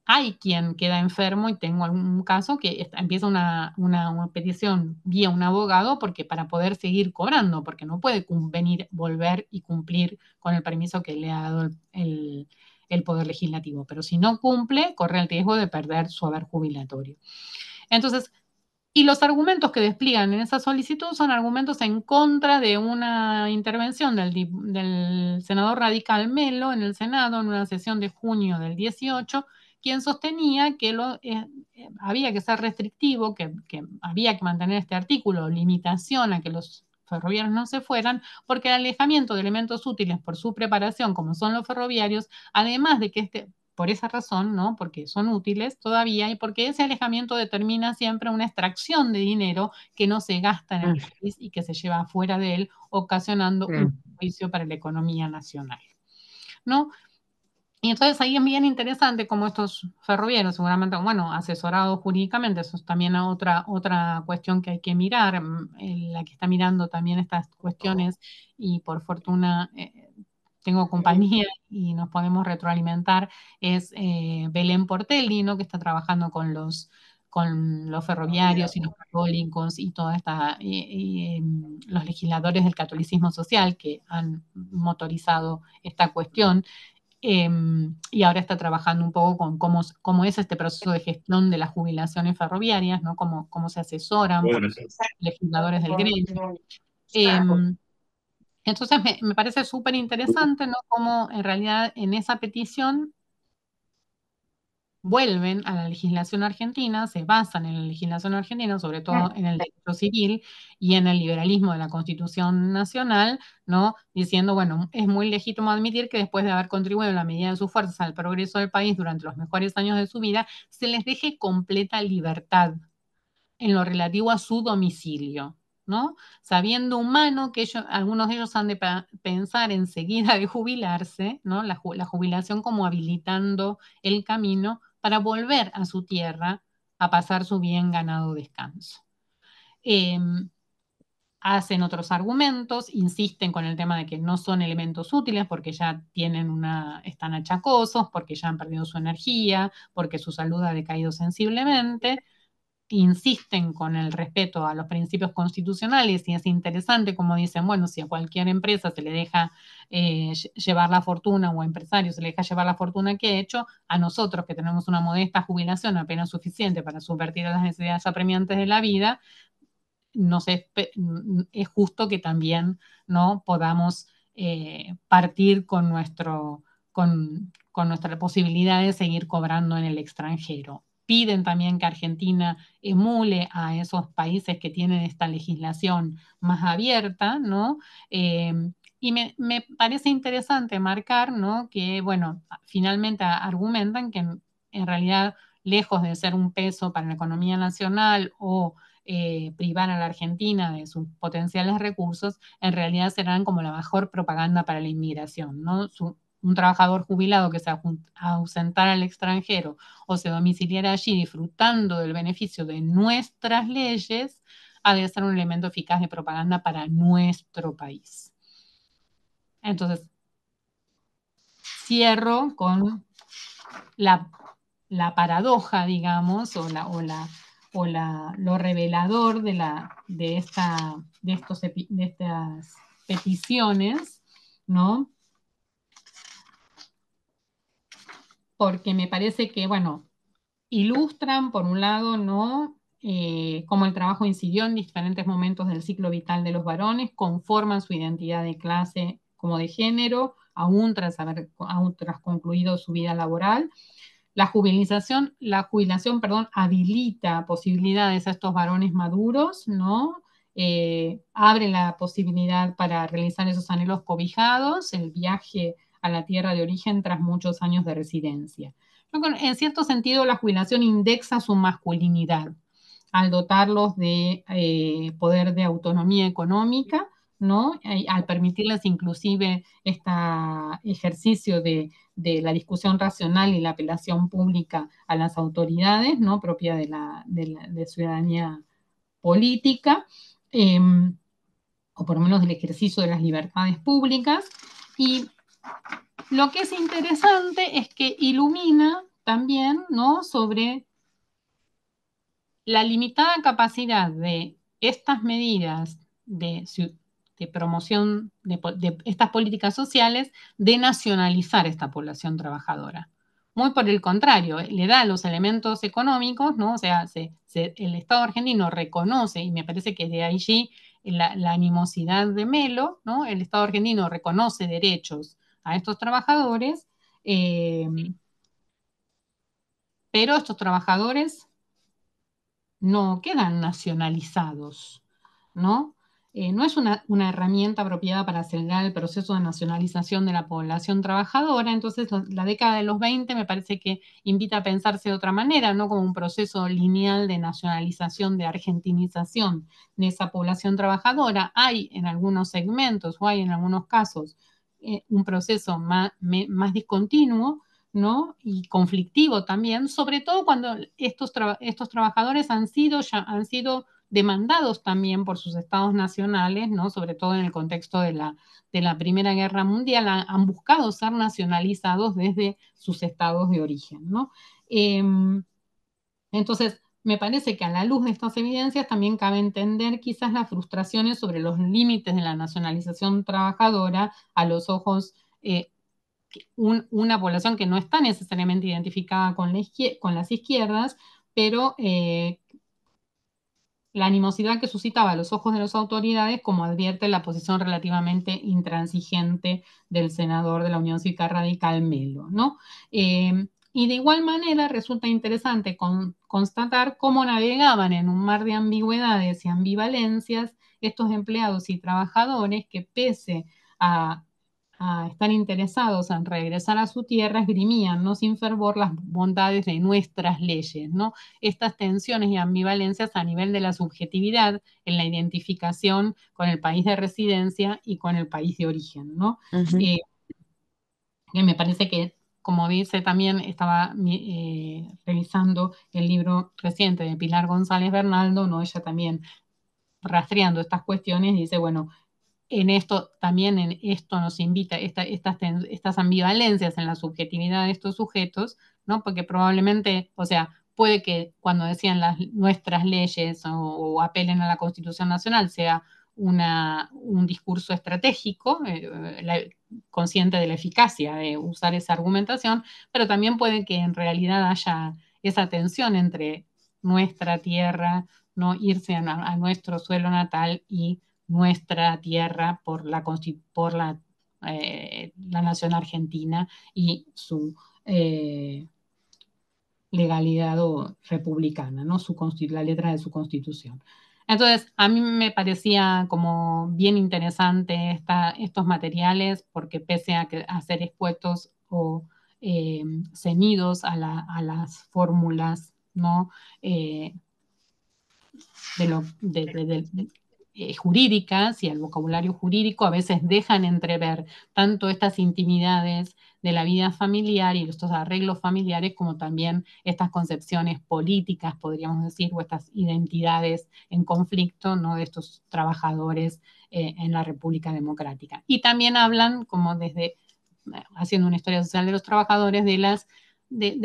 hay quien queda enfermo y tengo algún caso que empieza una petición vía un abogado porque para poder seguir cobrando, porque no puede venir, volver y cumplir con el permiso que le ha dado el Poder Legislativo. Pero si no cumple, corre el riesgo de perder su haber jubilatorio. Entonces, y los argumentos que despliegan en esa solicitud son argumentos en contra de una intervención del senador radical Melo en el Senado en una sesión de junio del 18, quien sostenía que había que ser restrictivo, que había que mantener este artículo, limitación a que los ferroviarios no se fueran, porque el alejamiento de elementos útiles por su preparación, como son los ferroviarios, además de que por esa razón, ¿no? Porque son útiles todavía y porque ese alejamiento determina siempre una extracción de dinero que no se gasta en el país y que se lleva afuera de él, ocasionando un perjuicio para la economía nacional, ¿no? Y entonces ahí es bien interesante cómo estos ferroviarios, seguramente, bueno, asesorados jurídicamente, eso es también otra cuestión que hay que mirar, la que está mirando también estas cuestiones y por fortuna tengo compañía y nos podemos retroalimentar, es Belén Portelli, ¿no? Que está trabajando con los ferroviarios y los católicos y toda esta, los legisladores del catolicismo social que han motorizado esta cuestión. Y ahora está trabajando un poco con cómo es este proceso de gestión de las jubilaciones ferroviarias, ¿no? Cómo se asesoran por los legisladores del gremio. Entonces me parece súper interesante, ¿no? Cómo en realidad en esa petición vuelven a la legislación argentina, se basan en la legislación argentina, sobre todo en el derecho civil y en el liberalismo de la Constitución Nacional, ¿no? Diciendo, bueno, es muy legítimo admitir que después de haber contribuido en la medida de sus fuerzas al progreso del país durante los mejores años de su vida, se les deje completa libertad en lo relativo a su domicilio, ¿no? Sabiendo humano que algunos de ellos han de pensar enseguida de jubilarse, ¿no? La jubilación como habilitando el camino para volver a su tierra a pasar su bien ganado descanso. Hacen otros argumentos, insisten con el tema de que no son elementos útiles porque ya están achacosos, porque ya han perdido su energía, porque su salud ha decaído sensiblemente, insisten con el respeto a los principios constitucionales y es interesante como dicen, bueno, si a cualquier empresa se le deja llevar la fortuna o a empresarios se le deja llevar la fortuna que ha hecho, a nosotros que tenemos una modesta jubilación apenas suficiente para subvertir a las necesidades apremiantes de la vida, es justo que también no podamos partir con nuestra posibilidad de seguir cobrando en el extranjero. Piden también que Argentina emule a esos países que tienen esta legislación más abierta, ¿no? Y me parece interesante marcar, ¿no? Que, bueno, finalmente argumentan que en realidad, lejos de ser un peso para la economía nacional o privar a la Argentina de sus potenciales recursos, en realidad serán como la mejor propaganda para la inmigración, ¿no? Un trabajador jubilado que se ausentara al extranjero o se domiciliara allí disfrutando del beneficio de nuestras leyes, ha de ser un elemento eficaz de propaganda para nuestro país. Entonces, cierro con la paradoja, digamos, lo revelador de estas peticiones, ¿no? Porque me parece que, bueno, ilustran, por un lado, ¿no? Cómo el trabajo incidió en diferentes momentos del ciclo vital de los varones, conforman su identidad de clase como de género, aún tras concluido su vida laboral. La jubilación, perdón, habilita posibilidades a estos varones maduros, ¿no? Abre la posibilidad para realizar esos anhelos cobijados, el viaje a la tierra de origen tras muchos años de residencia. En cierto sentido, la jubilación indexa su masculinidad al dotarlos de poder de autonomía económica, ¿no? Al permitirles inclusive este ejercicio de la discusión racional y la apelación pública a las autoridades, ¿no? Propia de ciudadanía política, eh, o por lo menos del ejercicio de las libertades públicas. Y lo que es interesante es que ilumina también, ¿no?, sobre la limitada capacidad de estas medidas de promoción de estas políticas sociales de nacionalizar esta población trabajadora. Muy por el contrario, le da los elementos económicos, ¿no? O sea, el Estado argentino reconoce, y me parece que de allí la animosidad de Melo, ¿no? El Estado argentino reconoce derechos a estos trabajadores, pero estos trabajadores no quedan nacionalizados, ¿no? No es una herramienta apropiada para acelerar el proceso de nacionalización de la población trabajadora. Entonces, la década de los 20 me parece que invita a pensarse de otra manera, no como un proceso lineal de nacionalización, de argentinización de esa población trabajadora. Hay en algunos segmentos o hay en algunos casos un proceso más discontinuo, ¿no? Y conflictivo también, sobre todo cuando estos trabajadores han sido demandados también por sus estados nacionales, ¿no? Sobre todo en el contexto de la Primera Guerra Mundial, han buscado ser nacionalizados desde sus estados de origen, ¿no? Entonces, me parece que a la luz de estas evidencias también cabe entender quizás las frustraciones sobre los límites de la nacionalización trabajadora a los ojos una población que no está necesariamente identificada con las izquierdas, pero la animosidad que suscitaba a los ojos de las autoridades, como advierte la posición relativamente intransigente del senador de la Unión Cívica Radical, Melo, ¿no? Y de igual manera resulta interesante constatar cómo navegaban en un mar de ambigüedades y ambivalencias estos empleados y trabajadores que, pese a estar interesados en regresar a su tierra, esgrimían, no sin fervor, las bondades de nuestras leyes, ¿no? Estas tensiones y ambivalencias a nivel de la subjetividad en la identificación con el país de residencia y con el país de origen, ¿no? Que me parece que, como dice también, estaba revisando el libro reciente de Pilar González Bernaldo, ¿no? Ella también rastreando estas cuestiones dice, bueno, en esto nos invita estas ambivalencias en la subjetividad de estos sujetos, ¿no? Porque probablemente, o sea, puede que cuando decían nuestras leyes o apelen a la Constitución Nacional sea un discurso estratégico, consciente de la eficacia de usar esa argumentación, pero también puede que en realidad haya esa tensión entre nuestra tierra, ¿no? Irse a nuestro suelo natal y nuestra tierra por la nación argentina y su legalidad republicana, ¿no? La letra de su constitución. Entonces, a mí me parecía como bien interesante estos materiales porque pese a ser expuestos o ceñidos a las fórmulas, ¿no? Jurídicas y al vocabulario jurídico, a veces dejan entrever tanto estas intimidades de la vida familiar y estos arreglos familiares como también estas concepciones políticas, podríamos decir, o estas identidades en conflicto, ¿no?, de estos trabajadores en la República Democrática. Y también hablan, como haciendo una historia social de los trabajadores, de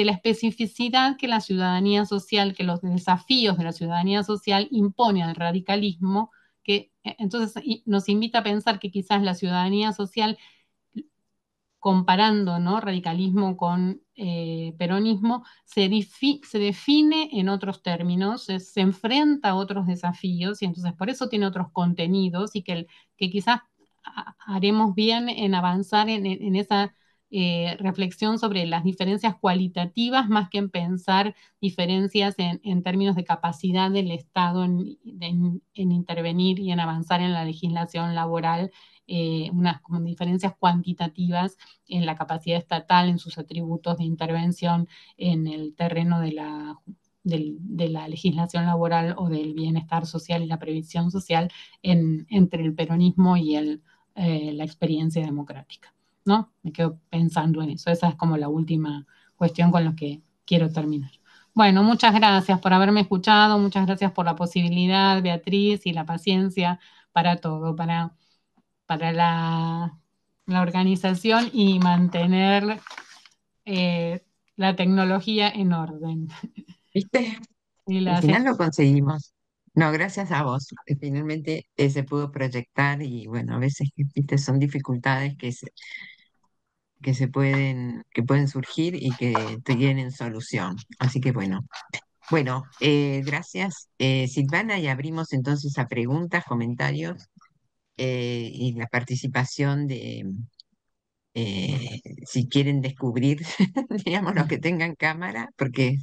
la especificidad que la ciudadanía social, que los desafíos de la ciudadanía social impone al radicalismo, que entonces nos invita a pensar que quizás la ciudadanía social, comparando, ¿no?, radicalismo con peronismo, se define en otros términos, se enfrenta a otros desafíos y entonces por eso tiene otros contenidos y que quizás haremos bien en avanzar en esa reflexión sobre las diferencias cualitativas más que en pensar diferencias en términos de capacidad del Estado en intervenir y en avanzar en la legislación laboral, unas como diferencias cuantitativas en la capacidad estatal, en sus atributos de intervención en el terreno de la legislación laboral o del bienestar social y la previsión social entre el peronismo y la experiencia democrática, ¿no? Me quedo pensando en eso. Esa es como la última cuestión con la que quiero terminar. Bueno, muchas gracias por haberme escuchado, muchas gracias por la posibilidad, Beatriz, y la paciencia para todo, para la organización y mantener la tecnología en orden. ¿Viste? Y Al las final lo conseguimos. No, gracias a vos. Finalmente se pudo proyectar y bueno, a veces, viste, son dificultades que pueden surgir y que tienen solución. Así que bueno. Bueno, gracias, Silvana, y abrimos entonces a preguntas, comentarios y la participación si quieren descubrir, digamos, los que tengan cámara, porque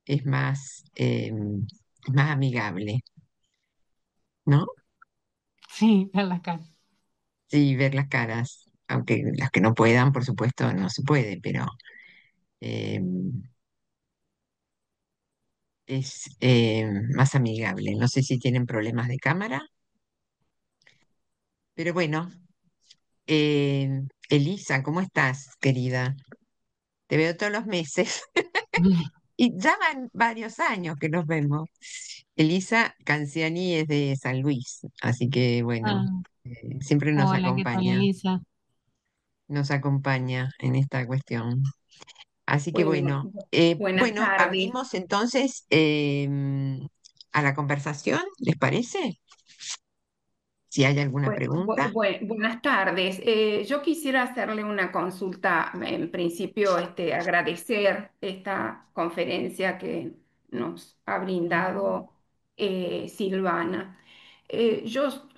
es es más amigable, ¿no? sí, ver las caras. Sí, ver las caras, aunque las que no puedan, por supuesto, no se puede, pero eh, es más amigable. No sé si tienen problemas de cámara, pero bueno. Elisa, ¿cómo estás, querida? Te veo todos los meses y ya van varios años que nos vemos. Elisa Canciani es de San Luis, así que bueno, Ah, siempre hola, ¿qué tal, Elisa? nos acompaña en esta cuestión. Así que Bueno, bueno, buenas bueno, tardes. abrimos entonces a la conversación, ¿les parece? Si hay alguna pregunta. Buenas tardes. Yo quisiera hacerle una consulta. En principio, agradecer esta conferencia que nos ha brindado Silvana.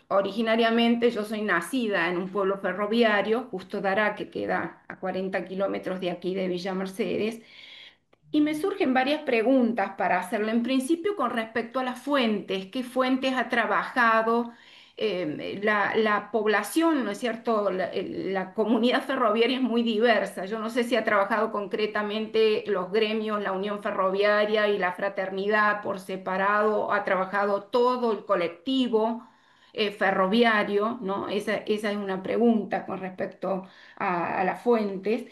Originariamente yo soy nacida en un pueblo ferroviario, Justo Dará, que queda a 40 kilómetros de aquí de Villa Mercedes. Y me surgen varias preguntas para hacerle en principio con respecto a las fuentes. ¿Qué fuentes ha trabajado la población? ¿No es cierto? La comunidad ferroviaria es muy diversa. Yo no sé si ha trabajado concretamente los gremios, la Unión Ferroviaria y la Fraternidad por separado, ha trabajado todo el colectivo ferroviario, ¿no? Esa es una pregunta con respecto a las fuentes.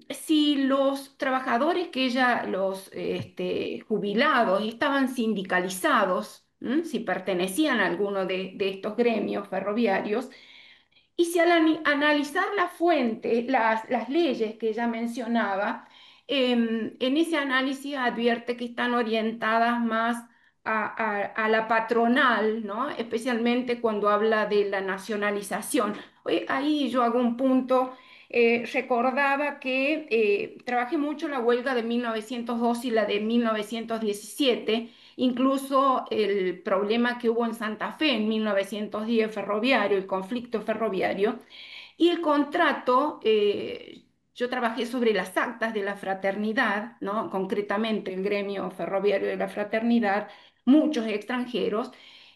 Si los trabajadores los jubilados, estaban sindicalizados, si pertenecían a alguno de estos gremios ferroviarios, y si analizar la fuente, las leyes que ella mencionaba, en ese análisis advierte que están orientadas más a la patronal, ¿no? Especialmente cuando habla de la nacionalización. Ahí yo hago un punto. Recordaba que trabajé mucho la huelga de 1902 y la de 1917, incluso el problema que hubo en Santa Fe en 1910 ferroviario, el conflicto ferroviario, y el contrato. Yo trabajé sobre las actas de la fraternidad, ¿no? Concretamente el gremio ferroviario de la fraternidad, muchos extranjeros,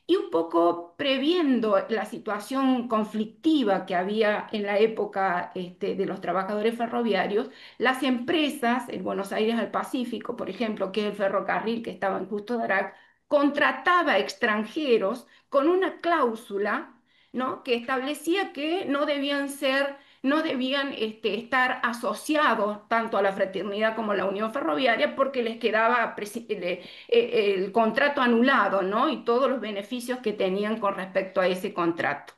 y un poco previendo la situación conflictiva que había en la época de los trabajadores ferroviarios, las empresas, el Buenos Aires al Pacífico, por ejemplo, que es el ferrocarril que estaba en Justo de Arac, contrataba extranjeros con una cláusula, ¿no? Que establecía que no debían estar asociados tanto a la fraternidad como a la Unión Ferroviaria porque les quedaba el contrato anulado, ¿no? Y todos los beneficios que tenían con respecto a ese contrato.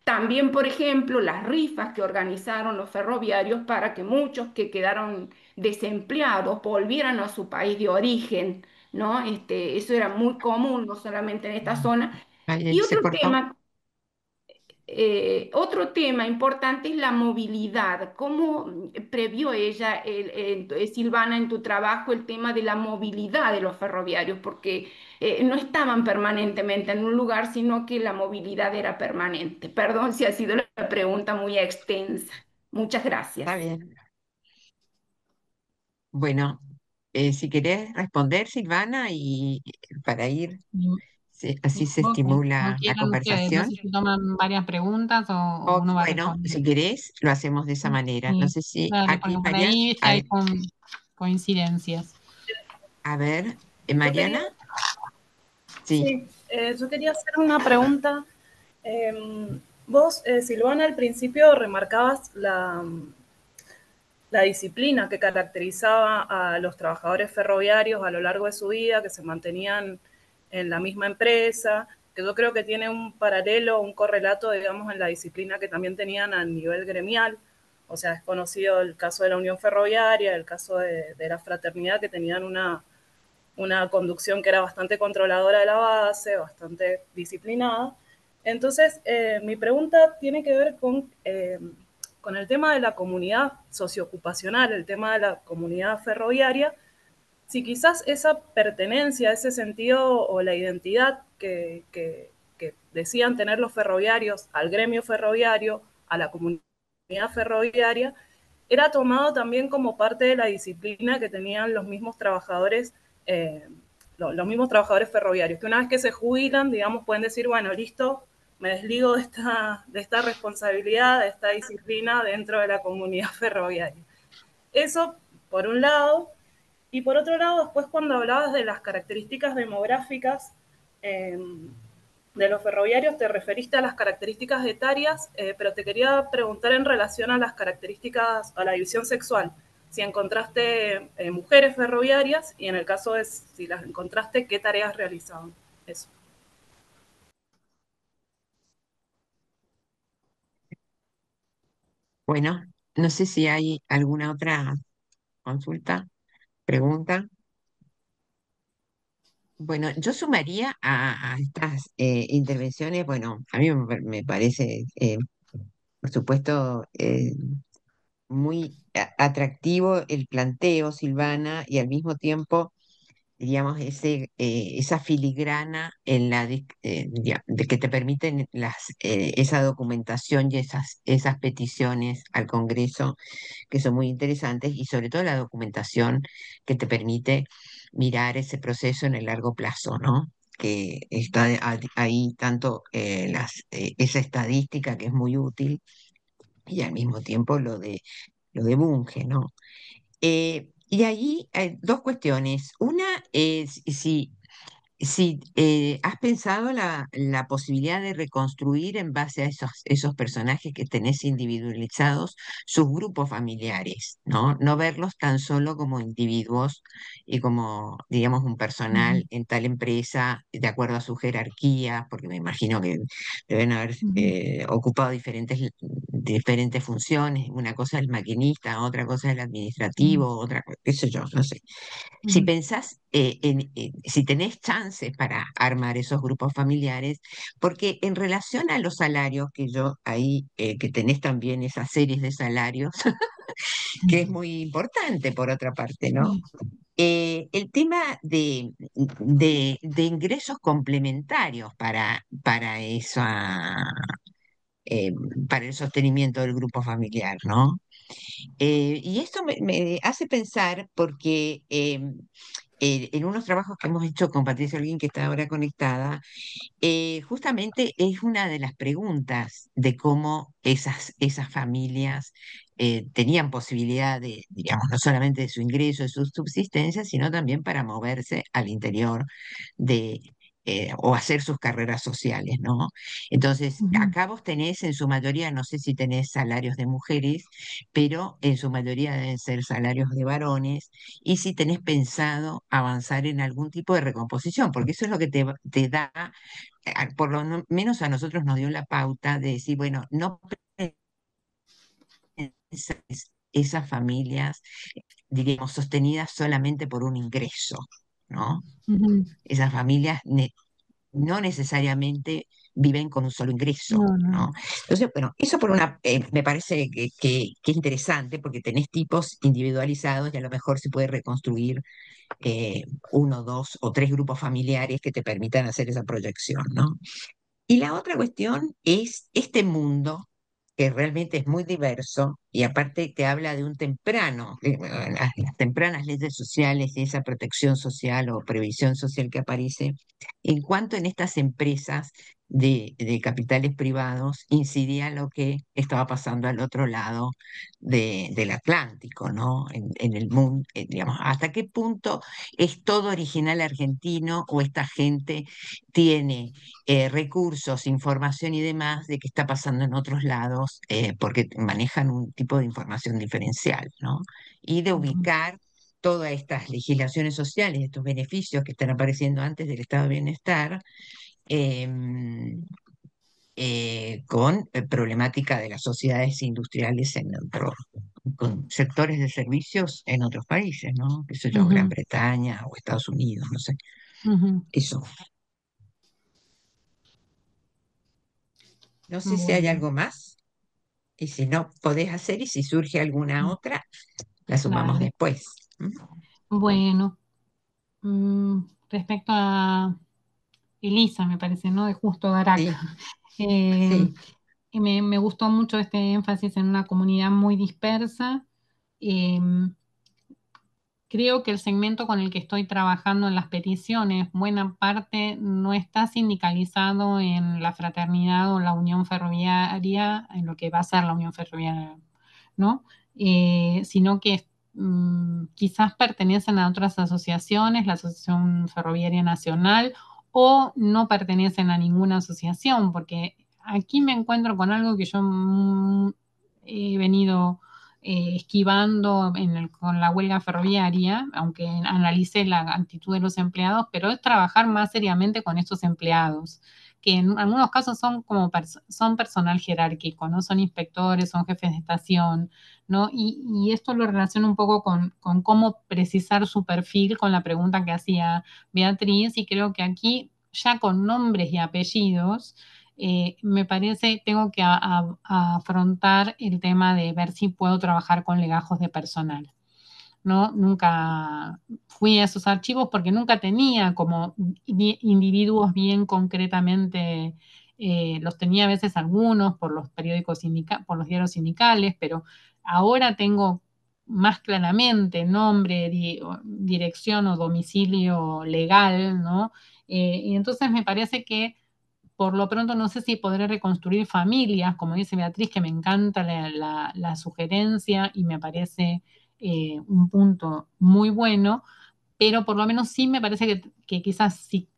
También, por ejemplo, las rifas que organizaron los ferroviarios para que muchos que quedaron desempleados volvieran a su país de origen, ¿no? Eso era muy común, no solamente en esta zona. Ahí Y se cortó. otro tema importante es la movilidad. ¿Cómo previó ella, Silvana, en tu trabajo el tema de la movilidad de los ferroviarios? Porque no estaban permanentemente en un lugar, sino que la movilidad era permanente. Perdón si ha sido la pregunta muy extensa. Muchas Está gracias. bien. Bueno, si querés responder, Silvana, y para ir, así se Como estimula la quieran ustedes, no conversación. sé si toman varias preguntas o O, uno va bueno, si respondiendo. querés, lo hacemos de esa manera. No Sí, sé si dale, aquí, porque por Mariana, ahí ya hay coincidencias. a ver, Yo quería, Mariana, sí. sí, yo quería hacer una pregunta. Vos, Silvana, al principio remarcabas la disciplina que caracterizaba a los trabajadores ferroviarios a lo largo de su vida, que se mantenían en la misma empresa, que yo creo que tiene un paralelo, un correlato, digamos, en la disciplina que también tenían a nivel gremial. O sea, es conocido el caso de la Unión Ferroviaria, el caso de la fraternidad, que tenían una conducción que era bastante controladora de la base, bastante disciplinada. Entonces, mi pregunta tiene que ver con el tema de la comunidad socioocupacional, el tema de la comunidad ferroviaria, si quizás esa pertenencia, ese sentido o la identidad que decían tener los ferroviarios al gremio ferroviario, a la comunidad ferroviaria, era tomado también como parte de la disciplina que tenían los mismos trabajadores, los mismos trabajadores ferroviarios, que una vez que se jubilan, digamos, pueden decir, bueno, listo, me desligo de esta responsabilidad, de esta disciplina dentro de la comunidad ferroviaria. Eso, por un lado. Y por otro lado, después cuando hablabas de las características demográficas eh, de los ferroviarios, te referiste a las características etarias, pero te quería preguntar en relación a las características, a la división sexual. Si encontraste mujeres ferroviarias y en el caso de si las encontraste, ¿qué tareas realizaban? Eso. Bueno, no sé si hay alguna otra consulta, pregunta. Bueno, yo sumaría a estas intervenciones, bueno, a mí me parece, por supuesto, muy atractivo el planteo, Silvana, y al mismo tiempo, digamos, esa filigrana en de que te permiten esa documentación y esas peticiones al Congreso, que son muy interesantes, y sobre todo la documentación que te permite mirar ese proceso en el largo plazo, ¿no? Que está ahí tanto esa estadística que es muy útil y al mismo tiempo lo de Bunge, ¿no? Y ahí hay dos cuestiones. Una es si has pensado la posibilidad de reconstruir en base a esos personajes que tenés individualizados sus grupos familiares, ¿no? No verlos tan solo como individuos y como, digamos, un personal Ujú, en tal empresa de acuerdo a su jerarquía, porque me imagino que deben haber ujú, ocupado diferentes funciones. Una cosa es el maquinista, otra cosa es el ujú, administrativo, otra cosa, qué sé yo, no sé. Si ujú, pensás si tenés chances para armar esos grupos familiares, porque en relación a los salarios, que yo ahí, que tenés también esas series de salarios, que es muy importante por otra parte, ¿no? ujú, El tema de ingresos complementarios eh, para el sostenimiento del grupo familiar, ¿no? Y esto me hace pensar porque en unos trabajos que hemos hecho con Patricia Alguín, que está ahora conectada, justamente es una de las preguntas de cómo esas familias tenían posibilidad de, digamos, no solamente de su ingreso, de su subsistencia, sino también para moverse al interior de, o hacer sus carreras sociales, ¿no? Entonces, ujú. acá vos tenés en su mayoría, no sé si tenés salarios de mujeres, pero en su mayoría deben ser salarios de varones, y si tenés pensado avanzar en algún tipo de recomposición, porque eso es lo que te da, por lo menos a nosotros nos dio la pauta de decir, bueno, no penséis esas familias, diríamos, sostenidas solamente por un ingreso, ¿no? Ujú, Esas familias no necesariamente viven con un solo ingreso, No, no. ¿no? Entonces, bueno, eso por una, me parece que es interesante porque tenés tipos individualizados y a lo mejor se puede reconstruir uno, dos o tres grupos familiares que te permitan hacer esa proyección, ¿no? Y la otra cuestión es este mundo que realmente es muy diverso y aparte te habla de un temprano, las tempranas leyes sociales y esa protección social o previsión social que aparece, en cuanto en estas empresas de capitales privados incidía lo que estaba pasando al otro lado del Atlántico, ¿no? En el mundo, digamos, hasta qué punto es todo original argentino o esta gente tiene recursos, información y demás de qué está pasando en otros lados, porque manejan un tipo de información diferencial, ¿no? Y de Ujú, ubicar todas estas legislaciones sociales, estos beneficios que están apareciendo antes del estado de bienestar, em, con problemática de las sociedades industriales con sectores de servicios en otros países, ¿no? Qué sé yo, Gran ujú, Bretaña o Estados Unidos, no sé. ujú. Eso. No sé si hay Bueno, algo más. Y si no, podés hacer, y si surge alguna otra, la sumamos claro. después. ¿Mm? Bueno, respecto a Elisa, me parece, ¿no? De Justo Darac. Sí, Eh, sí. y me gustó mucho este énfasis en una comunidad muy dispersa. Eh, Creo que el segmento con el que estoy trabajando en las peticiones, buena parte no está sindicalizado en la fraternidad o la unión ferroviaria, en lo que va a ser la unión ferroviaria, ¿no? Sino que quizás pertenecen a otras asociaciones, la Asociación Ferroviaria Nacional, o no pertenecen a ninguna asociación, porque aquí me encuentro con algo que yo he venido esquivando con la huelga ferroviaria, aunque analicé la actitud de los empleados, pero es trabajar más seriamente con estos empleados, que en algunos casos son como son personal jerárquico, ¿no? Son inspectores, son jefes de estación, ¿no? Y esto lo relaciono un poco con cómo precisar su perfil con la pregunta que hacía Beatriz, y creo que aquí ya con nombres y apellidos me parece, tengo que a afrontar el tema de ver si puedo trabajar con legajos de personal, ¿no? Nunca fui a esos archivos porque nunca tenía como individuos bien concretamente, los tenía a veces algunos por los periódicos por los diarios sindicales, pero ahora tengo más claramente nombre, dirección o domicilio legal, ¿no? Y entonces me parece que por lo pronto no sé si podré reconstruir familias, como dice Beatriz, que me encanta la sugerencia y me parece un punto muy bueno, pero por lo menos sí me parece que quizás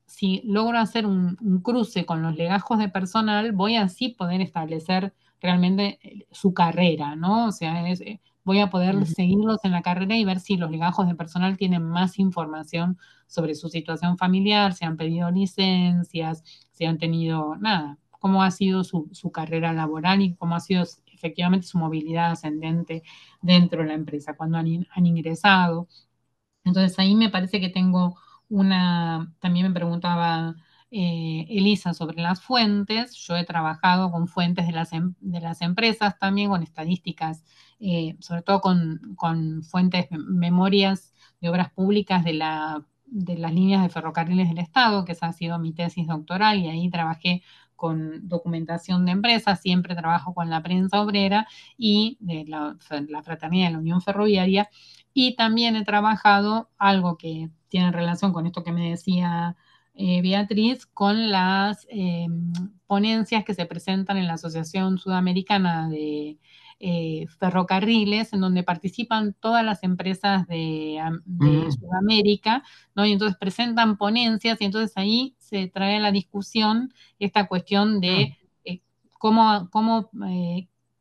si logro hacer un cruce con los legajos de personal, voy así poder establecer realmente su carrera, ¿no? O sea, voy a poder Ujú. seguirlos en la carrera y ver si los legajos de personal tienen más información sobre su situación familiar, si han pedido licencias, si han tenido, nada, cómo ha sido su carrera laboral y cómo ha sido efectivamente su movilidad ascendente dentro de la empresa, cuando han ingresado. Entonces ahí me parece que tengo también me preguntaba Elisa sobre las fuentes. Yo he trabajado con fuentes de las empresas también, con estadísticas, sobre todo con fuentes, memorias de obras públicas de las líneas de ferrocarriles del Estado, que esa ha sido mi tesis doctoral, y ahí trabajé con documentación de empresas, siempre trabajo con la prensa obrera y de la fraternidad de la Unión Ferroviaria, y también he trabajado algo que tiene relación con esto que me decía Beatriz, con las ponencias que se presentan en la Asociación Sudamericana de Ferrocarriles, en donde participan todas las empresas de Mm, Sudamérica, ¿no? Y entonces presentan ponencias y entonces ahí se trae a la discusión esta cuestión mm, de cómo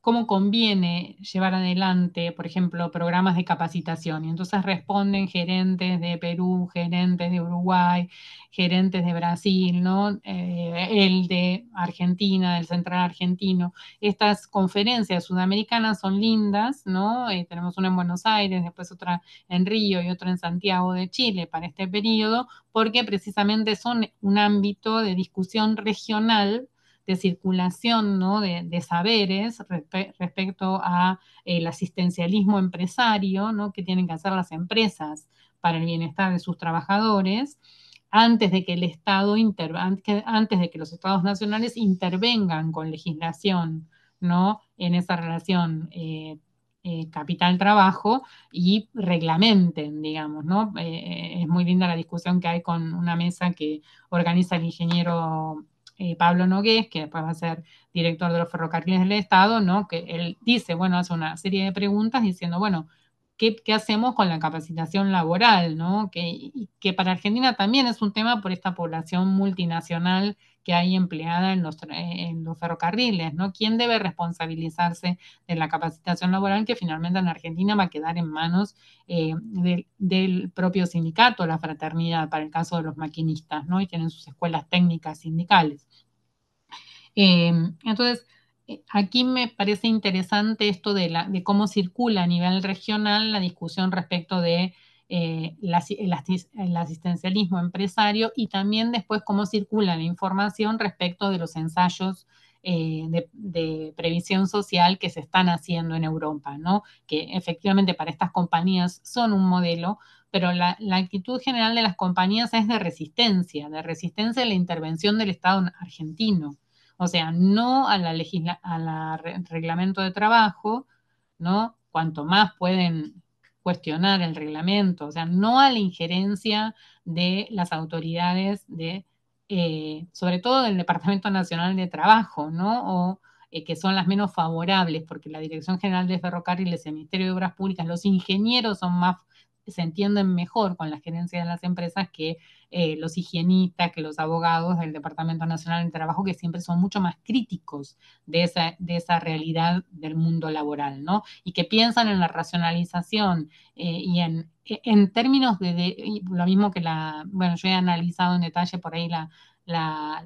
cómo conviene llevar adelante, por ejemplo, programas de capacitación. Y entonces responden gerentes de Perú, gerentes de Uruguay, gerentes de Brasil, ¿no? El de Argentina, del Central Argentino. Estas conferencias sudamericanas son lindas, ¿no? Tenemos una en Buenos Aires, después otra en Río y otra en Santiago de Chile para este periodo, porque precisamente son un ámbito de discusión regional, de circulación, ¿no? de saberes respecto a el asistencialismo empresario, ¿no? que tienen que hacer las empresas para el bienestar de sus trabajadores, antes de que el Estado antes de que los Estados nacionales intervengan con legislación, ¿no? en esa relación capital-trabajo y reglamenten, digamos, ¿no? Es muy linda la discusión que hay con una mesa que organiza el ingeniero Pablo Nogués, que después va a ser director de los ferrocarriles del Estado, ¿no? Que él dice, bueno, hace una serie de preguntas diciendo, bueno, ¿qué hacemos con la capacitación laboral, ¿no? Que para Argentina también es un tema por esta población multinacional que hay empleada en los ferrocarriles, ¿no? ¿Quién debe responsabilizarse de la capacitación laboral que finalmente en Argentina va a quedar en manos del propio sindicato, la fraternidad, para el caso de los maquinistas, ¿no? Y tienen sus escuelas técnicas sindicales. Entonces, aquí me parece interesante esto de cómo circula a nivel regional la discusión respecto de el asistencialismo empresario y también después cómo circula la información respecto de los ensayos de previsión social que se están haciendo en Europa, ¿no? Que efectivamente para estas compañías son un modelo, pero la actitud general de las compañías es de resistencia a la intervención del Estado argentino. O sea, no a reglamento de trabajo, ¿no? Cuanto más pueden cuestionar el reglamento, o sea, no a la injerencia de las autoridades sobre todo del Departamento Nacional de Trabajo, ¿no? O que son las menos favorables, porque la Dirección General de Ferrocarriles, el Ministerio de Obras Públicas, los ingenieros se entienden mejor con la gerencia de las empresas que los higienistas, que los abogados del Departamento Nacional de Trabajo, que siempre son mucho más críticos de esa realidad del mundo laboral, ¿no? Y que piensan en la racionalización y en términos lo mismo que bueno, yo he analizado en detalle por ahí la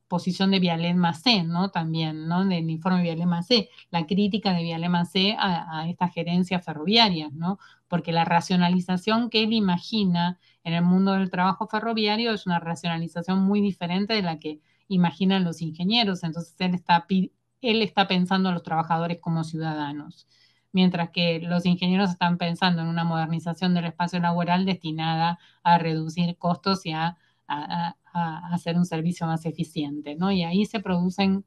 posición de Vialet Macé, ¿no? También, ¿no? Del informe Vialet Macé, la crítica de Vialet Macé a estas gerencias ferroviarias, ¿no? Porque la racionalización que él imagina en el mundo del trabajo ferroviario es una racionalización muy diferente de la que imaginan los ingenieros. Entonces él está pensando a los trabajadores como ciudadanos, mientras que los ingenieros están pensando en una modernización del espacio laboral destinada a reducir costos y a hacer un servicio más eficiente, ¿no? Y ahí se producen,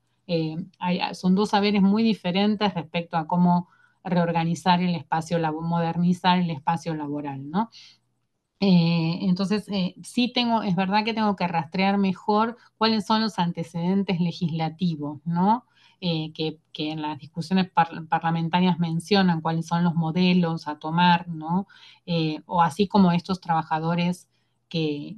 son dos saberes muy diferentes respecto a cómo reorganizar el espacio, modernizar el espacio laboral, ¿no? Entonces, sí es verdad que tengo que rastrear mejor cuáles son los antecedentes legislativos, ¿no? Que en las discusiones parlamentarias mencionan cuáles son los modelos a tomar, ¿no? O así como estos trabajadores que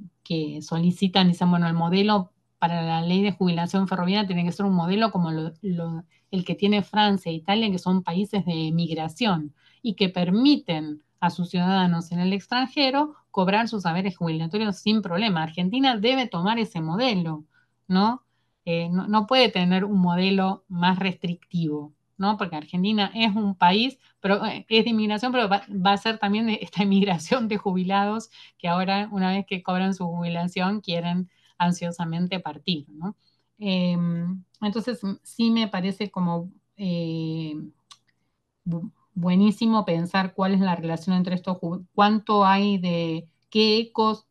solicitan, dicen, bueno, el modelo para la ley de jubilación ferroviaria tiene que ser un modelo como el que tiene Francia e Italia, que son países de migración y que permiten a sus ciudadanos en el extranjero cobrar sus saberes jubilatorios sin problema. Argentina debe tomar ese modelo, ¿no? No puede tener un modelo más restrictivo, ¿no? Porque Argentina es un país, pero es de inmigración, pero va a ser también esta inmigración de jubilados que ahora, una vez que cobran su jubilación, quieren ansiosamente partir, ¿no? Entonces, sí me parece como buenísimo pensar cuál es la relación entre estos, cuánto hay qué ecos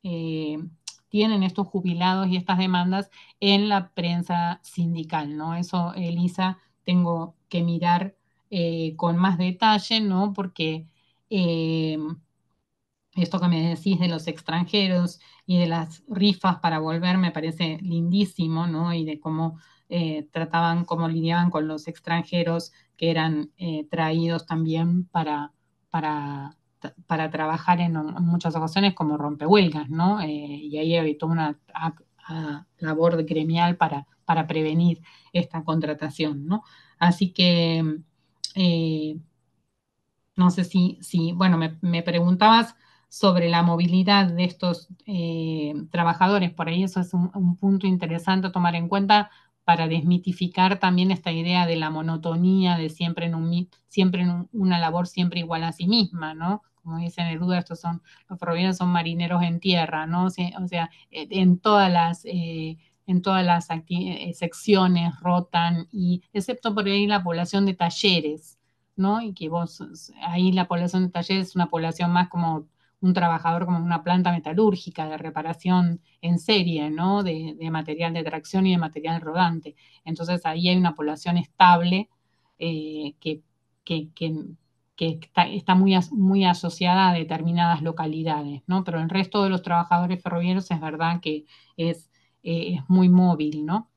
tienen estos jubilados y estas demandas en la prensa sindical, ¿no? Eso, Elisa, tengo que mirar con más detalle, ¿no? Porque esto que me decís de los extranjeros y de las rifas para volver me parece lindísimo, ¿no? Y de cómo cómo lidiaban con los extranjeros que eran traídos también para trabajar en muchas ocasiones como rompehuelgas, ¿no? Y ahí hay toda una labor gremial para prevenir esta contratación, ¿no? Así que no sé bueno, me preguntabas sobre la movilidad de estos trabajadores, por ahí eso es un punto interesante a tomar en cuenta para desmitificar también esta idea de la monotonía, de siempre en una labor siempre igual a sí misma, ¿no? Como dice Neruda, los ferroviarios son marineros en tierra, ¿no? O sea, en todas las secciones rotan, y excepto por ahí la población de Talleres, ¿no? Y que ahí la población de Talleres es una población más como un trabajador, como una planta metalúrgica de reparación en serie, ¿no? De material de tracción y de material rodante. Entonces ahí hay una población estable que, que, que, que está muy asociada a determinadas localidades, ¿no? Pero el resto de los trabajadores ferroviarios es verdad que es muy móvil, ¿no?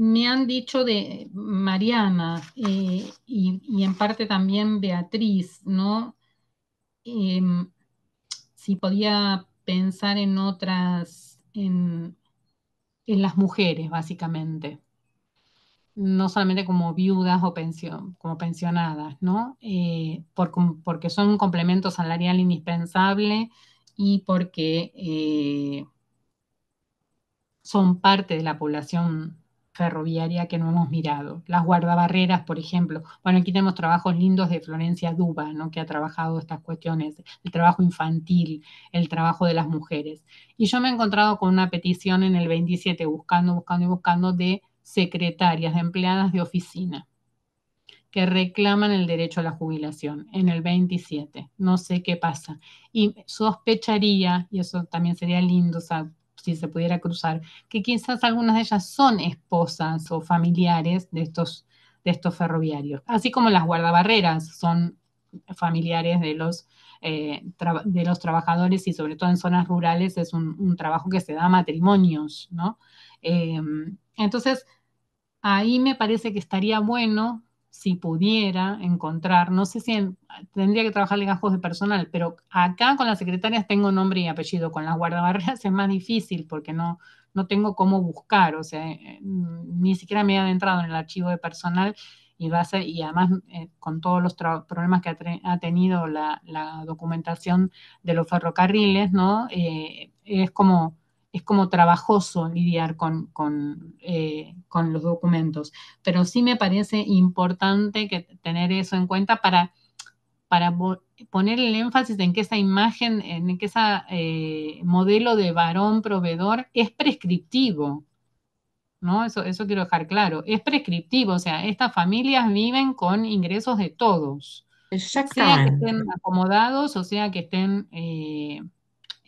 Me han dicho de Mariana y en parte también Beatriz, ¿no? Si podía pensar en otras, en las mujeres, básicamente, no solamente como viudas o como pensionadas, ¿no? Porque son un complemento salarial indispensable y porque son parte de la población ferroviaria que no hemos mirado. Las guardabarreras, por ejemplo. Bueno, aquí tenemos trabajos lindos de Florencia Duba, ¿no? Que ha trabajado estas cuestiones, el trabajo infantil, el trabajo de las mujeres. Y yo me he encontrado con una petición en el 27, buscando y buscando, de secretarias, de empleadas de oficina, que reclaman el derecho a la jubilación en el 27. No sé qué pasa. Y sospecharía, y eso también sería lindo, o sea, si se pudiera cruzar, que quizás algunas de ellas son esposas o familiares de estos ferroviarios, así como las guardabarreras son familiares de los trabajadores, y sobre todo en zonas rurales es un trabajo que se da a matrimonios, ¿no? Entonces, ahí me parece que estaría bueno si pudiera encontrar, no sé si tendría que trabajar legajos de personal, pero acá con las secretarias tengo nombre y apellido, con las guardabarreras es más difícil porque no tengo cómo buscar, o sea, ni siquiera me he adentrado en el archivo de personal, y además con todos los problemas que ha tenido la documentación de los ferrocarriles, ¿no? Es como trabajoso lidiar con los documentos, pero sí me parece importante tener eso en cuenta para poner el énfasis en que esa imagen, en que ese modelo de varón proveedor es prescriptivo, ¿no? Eso quiero dejar claro, es prescriptivo, o sea, estas familias viven con ingresos de todos, sea que Exactamente. estén acomodados o sea que estén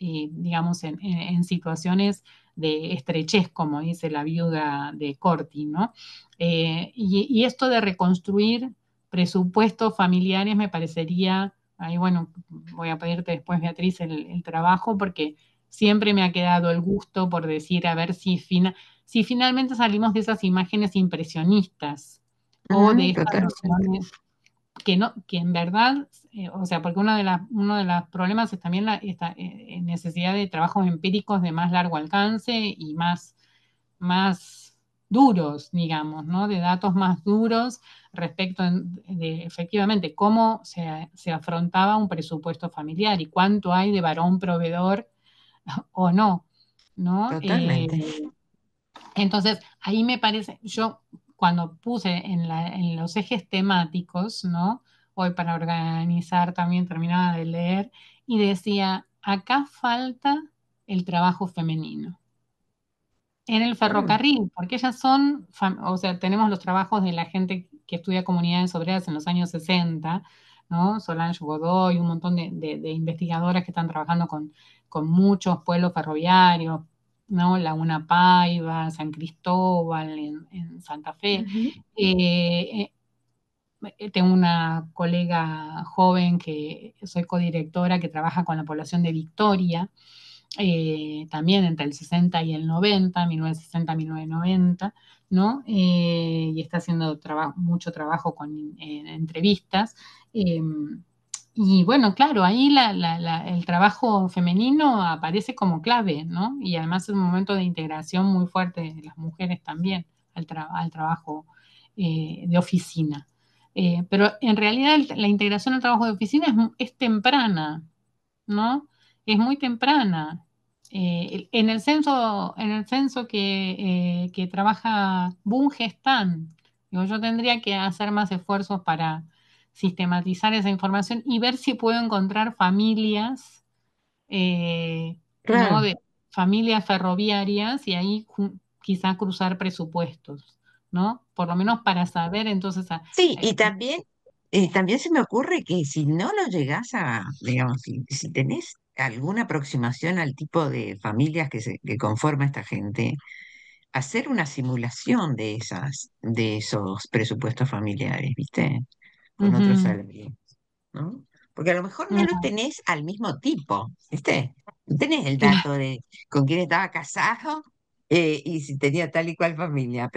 digamos, en situaciones de estrechez, como dice la viuda de Corti, ¿no? Y esto de reconstruir presupuestos familiares me parecería, ahí bueno, voy a pedirte después, Beatriz, el trabajo, porque siempre me ha quedado el gusto por decir, a ver si finalmente salimos de esas imágenes impresionistas o de estas Totalmente. nociones que en verdad, o sea, porque uno de los problemas es también esta necesidad de trabajos empíricos de más largo alcance y más duros, digamos, ¿no? De datos más duros respecto de efectivamente cómo se afrontaba un presupuesto familiar y cuánto hay de varón proveedor o no, ¿no? Totalmente. Entonces, ahí me parece, yo cuando puse en los ejes temáticos, ¿no? Hoy para organizar también terminaba de leer y decía, acá falta el trabajo femenino. En el Mm, ferrocarril, porque ellas o sea, tenemos los trabajos de la gente que estudia comunidades obreras en los años 60, ¿no? Solange Godoy, un montón de investigadoras que están trabajando con muchos pueblos ferroviarios, ¿no? Laguna Paiva, San Cristóbal, en Santa Fe. Ujú. Tengo una colega joven que soy codirectora que trabaja con la población de Victoria, también entre el 60 y el 90, 1960, 1990, ¿no? Y está haciendo mucho trabajo con entrevistas. Y bueno, claro, ahí el trabajo femenino aparece como clave, ¿no? Y además es un momento de integración muy fuerte de las mujeres también al trabajo de oficina. Pero en realidad la integración al trabajo de oficina es temprana, ¿no? Es muy temprana. En el censo que trabaja Bunge están. Digo, yo tendría que hacer más esfuerzos para sistematizar esa información y ver si puedo encontrar familias, ¿no? Claro. De familias ferroviarias y ahí quizá cruzar presupuestos, ¿no? Por lo menos para saber entonces Sí, y también se me ocurre que si no lo llegás a, digamos, si tenés alguna aproximación al tipo de familias que conforma esta gente, hacer una simulación de esos presupuestos familiares, ¿viste? Con otros ujú, salarios, ¿no? Porque a lo mejor no lo ujú, tenés al mismo tipo, ¿viste? No tenés el claro, dato de con quién estaba casado y si tenía tal y cual familia,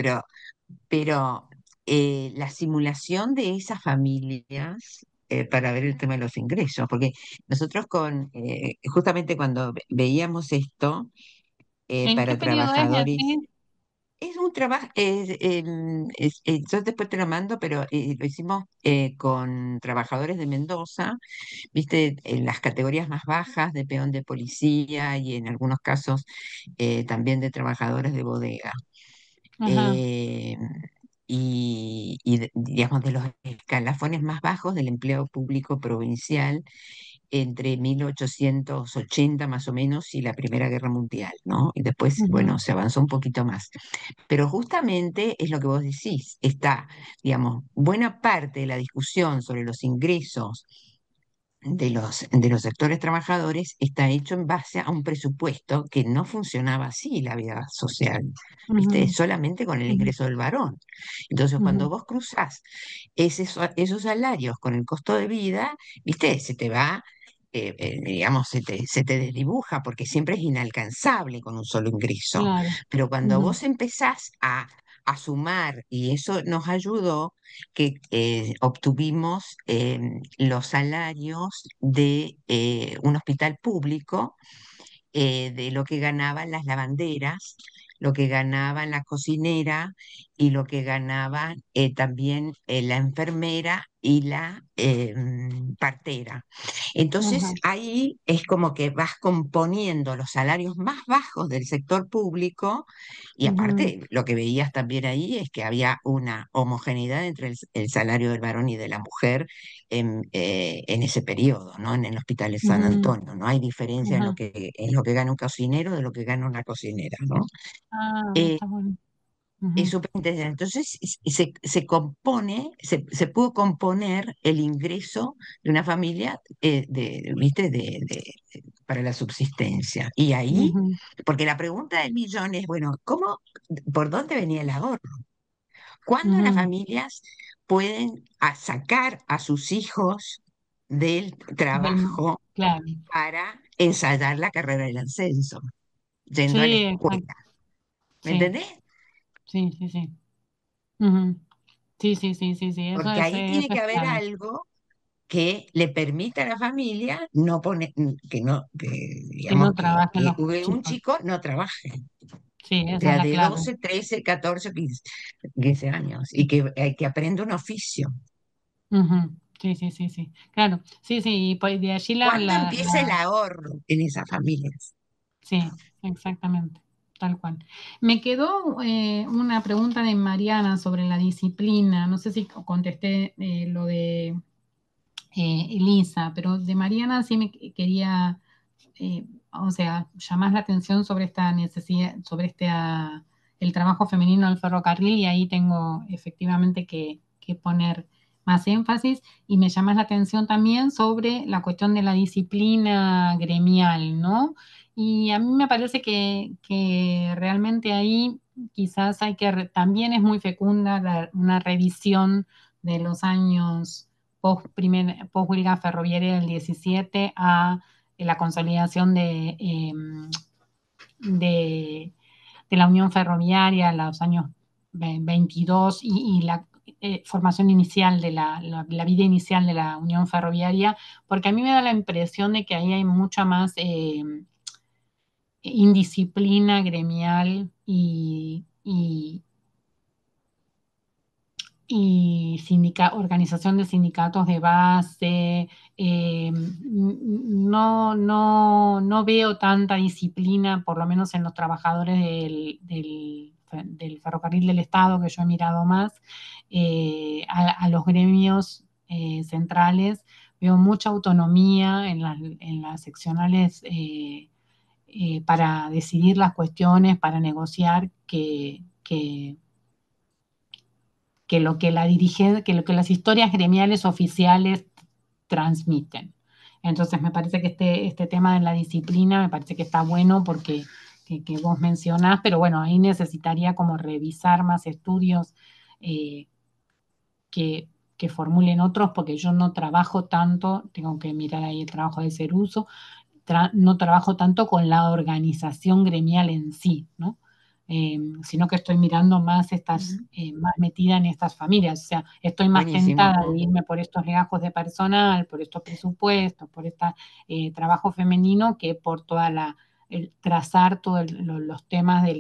pero la simulación de esas familias para ver el tema de los ingresos, porque nosotros justamente cuando veíamos esto ¿en qué para periodo es, trabajadores, Beatriz? es un trabajo, yo después te lo mando, pero lo hicimos con trabajadores de Mendoza, viste, en las categorías más bajas de peón de policía y en algunos casos también de trabajadores de bodega. Ajá, eh, digamos, de los escalafones más bajos del empleo público provincial entre 1880 más o menos y la Primera Guerra Mundial, ¿no? Y después, ujú, bueno, se avanzó un poquito más. Pero justamente es lo que vos decís, está, digamos, buena parte de la discusión sobre los ingresos de los sectores trabajadores está hecho en base a un presupuesto que no funcionaba así la vida social, ¿viste? ujú, Solamente con el ujú, ingreso del varón. Entonces, cuando ujú, vos cruzás esos salarios con el costo de vida, ¿viste? Se te va, digamos, se te desdibuja porque siempre es inalcanzable con un solo ingreso. claro, Pero cuando ujú, vos empezás a sumar, y eso nos ayudó, que obtuvimos los salarios de un hospital público, de lo que ganaban las lavanderas, lo que ganaban la cocinera y lo que ganaban también la enfermera y la partera. Entonces ujú, ahí es como que vas componiendo los salarios más bajos del sector público y ujú, aparte lo que veías también ahí es que había una homogeneidad entre el salario del varón y de la mujer en ese periodo, ¿no? En el Hospital de San ujú, Antonio. No hay diferencia en lo ujú. que gana un cocinero de lo que gana una cocinera, ¿no? Ah, Eh, está bueno. es Ujú, súper interesante. Entonces, se pudo componer el ingreso de una familia, ¿viste? Para la subsistencia. Y ahí, ujú, porque la pregunta del millón es, bueno, por dónde venía el ahorro? ¿Cuándo las ujú. familias pueden sacar a sus hijos del trabajo Claro, para ensayar la carrera del ascenso, yendo a la sí, exacto, escuela? ¿Me sí, entendés? sí, sí, sí. Ujú. Sí, sí, sí, sí, sí, Porque ahí tiene eso que es haber clave. algo que le permita a la familia no poner, Que no digamos, trabajen que los un chicos. chico no trabaje, Sí, esa es sea la de clave. 12 13 14 15 años, y que aprenda un oficio. Ujú. Sí, sí, sí, sí. Claro, sí, sí, y pues de allí ¿Cuándo empieza el ahorro en esas familias? sí, exactamente, tal cual. Me quedó una pregunta de Mariana sobre la disciplina. No sé si contesté lo de Elisa, pero de Mariana sí me quería, o sea, llamar la atención sobre esta necesidad, sobre el trabajo femenino al ferrocarril y ahí tengo efectivamente que poner más énfasis y me llamas la atención también sobre la cuestión de la disciplina gremial, ¿no? Y a mí me parece que realmente ahí quizás hay también es muy fecunda una revisión de los años post huelga ferroviaria del 17 a la consolidación de, de la Unión Ferroviaria en los años 22 y formación inicial de la vida inicial de la Unión Ferroviaria, porque a mí me da la impresión de que ahí hay mucha más indisciplina gremial y organización de sindicatos de base. No veo tanta disciplina, por lo menos en los trabajadores del ferrocarril del Estado, que yo he mirado más, a los gremios centrales. Veo mucha autonomía en las seccionales para decidir las cuestiones, para negociar, que lo que que lo que las historias gremiales oficiales transmiten. Entonces me parece que este tema de la disciplina me parece que está bueno porque que vos mencionás, pero bueno, ahí necesitaría como revisar más estudios que formulen otros, porque yo no trabajo tanto, tengo que mirar ahí el trabajo de Ceruso, no trabajo tanto con la organización gremial en sí, ¿no? Sino que estoy mirando más más metida en estas familias, o sea, estoy más Buenísimo. tentada de irme por estos legajos de personal, por estos presupuestos, por este trabajo femenino, que por trazar todos los temas de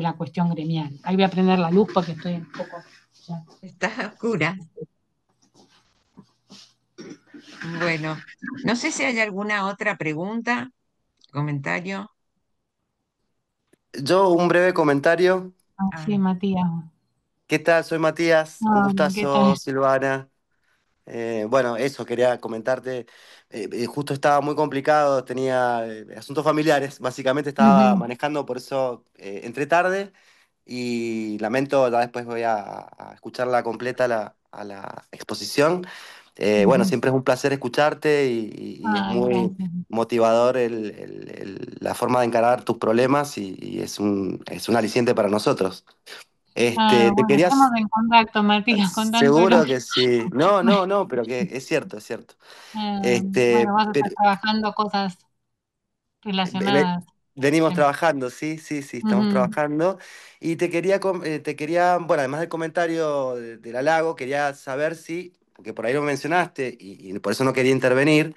la cuestión gremial. Ahí voy a prender la luz porque estoy un poco... Ya. Está oscura. Bueno, no sé si hay alguna otra pregunta, comentario. Yo un breve comentario. Sí, Ah, Matías. ¿Qué tal? Soy Matías. Un Hola, ¿qué gustazo, tal? Silvana. Bueno, eso quería comentarte. Justo estaba muy complicado, tenía asuntos familiares, básicamente estaba Ujú. manejando, por eso entré tarde y lamento, ya después voy a escucharla completa a la exposición. Bueno, Ujú. siempre es un placer escucharte y es Ay, muy gracias. motivador la forma de encarar tus problemas y es un aliciente para nosotros. Ah, Te bueno, estamos querías. en contacto, Matías, con tanto Seguro elogio. que sí. No, no, no, pero que es cierto, es cierto. Bueno, vas a estar Pero trabajando cosas ve- ve- relacionadas. venimos Sí. trabajando, sí, sí, sí, estamos Ujú. trabajando. Y te quería, bueno, además del comentario del halago, quería saber si, porque por ahí lo mencionaste y por eso no quería intervenir,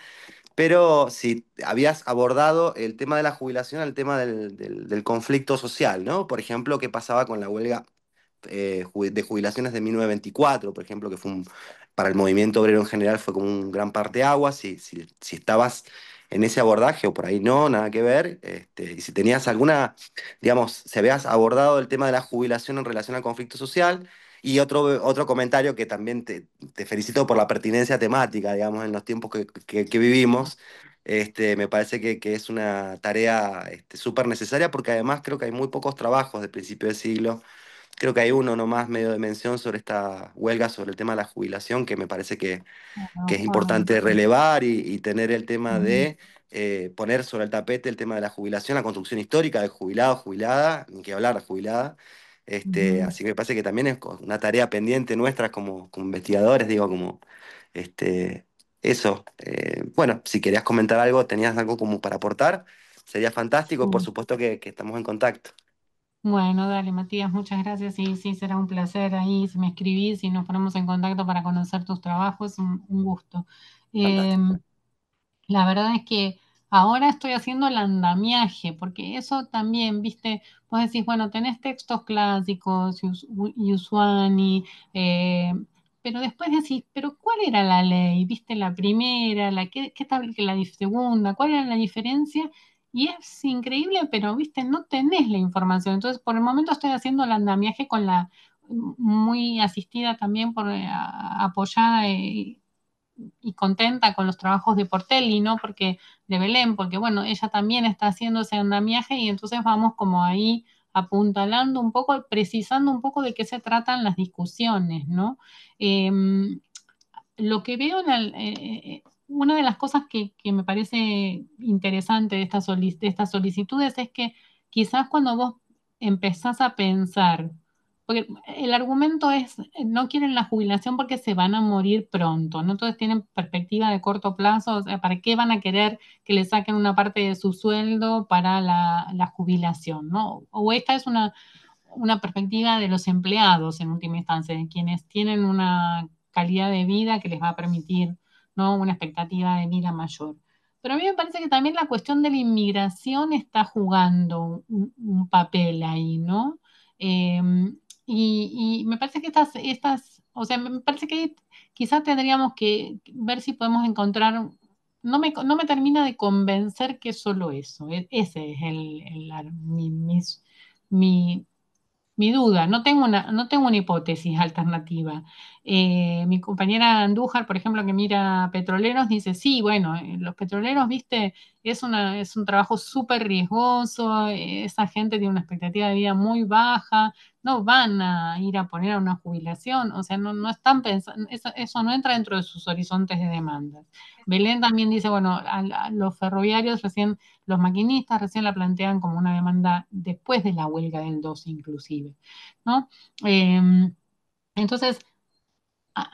pero si habías abordado el tema de la jubilación, el tema del conflicto social, ¿no? Por ejemplo, qué pasaba con la huelga de jubilaciones de 1924, por ejemplo, que fue para el movimiento obrero en general fue como un gran parteaguas, si estabas en ese abordaje o por ahí no, nada que ver, y si tenías alguna, digamos, si habías abordado el tema de la jubilación en relación al conflicto social. Y otro comentario que también te felicito por la pertinencia temática, digamos, en los tiempos que vivimos. Me parece que es una tarea súper necesaria porque además creo que hay muy pocos trabajos de principio de siglo. Creo que hay uno nomás medio de mención sobre esta huelga, sobre el tema de la jubilación, que me parece que Bueno, es joven. importante relevar y tener el tema Ujú. de poner sobre el tapete el tema de la jubilación, la construcción histórica del jubilado, jubilada, ni que hablar de jubilada. Ujú. Así que me parece que también es una tarea pendiente nuestra como investigadores, digo, como este, eso. Bueno, si querías comentar algo, tenías algo como para aportar, sería fantástico, por Sí. supuesto que estamos en contacto. Bueno, dale, Matías, muchas gracias. Y sí, será un placer ahí si me escribís y nos ponemos en contacto para conocer tus trabajos, un gusto. Fantástico. Em, La verdad es que ahora estoy haciendo el andamiaje, porque eso también, viste, vos decís, bueno, tenés textos clásicos, Usuani, pero después decís, pero ¿cuál era la ley? ¿Viste la primera, qué tal que la segunda? ¿Cuál era la diferencia? Y es increíble, pero, viste, no tenés la información. Entonces, por el momento estoy haciendo el andamiaje muy asistida también apoyada. Y contenta con los trabajos de Portelli, ¿no? Porque de Belén, porque bueno, ella también está haciendo ese andamiaje y entonces vamos como ahí apuntalando un poco, precisando un poco de qué se tratan las discusiones, ¿no? Eh, lo que veo una de las cosas que me parece interesante de estas solicitudes es que quizás cuando vos empezás a pensar, porque el argumento es, no quieren la jubilación porque se van a morir pronto, ¿no? Entonces tienen perspectiva de corto plazo, o sea, ¿para qué van a querer que le saquen una parte de su sueldo para la jubilación, ¿no? O esta es una perspectiva de los empleados en última instancia, de quienes tienen una calidad de vida que les va a permitir, ¿no?, una expectativa de vida mayor. Pero a mí me parece que también la cuestión de la inmigración está jugando un papel ahí, ¿no? Y me parece que o sea, me parece que quizás tendríamos que ver si podemos encontrar, no me termina de convencer que es solo eso. Ese es mi, mi duda. No tengo una hipótesis alternativa. Mi compañera Andújar, por ejemplo, que mira petroleros, dice, sí, bueno, los petroleros, viste, es un trabajo súper riesgoso, esa gente tiene una expectativa de vida muy baja, no van a ir a poner a una jubilación, o sea, no están pensando, eso no entra dentro de sus horizontes de demandas. Belén también dice, bueno, a los ferroviarios recién, los maquinistas recién la plantean como una demanda después de la huelga del 12 inclusive, ¿no? Entonces,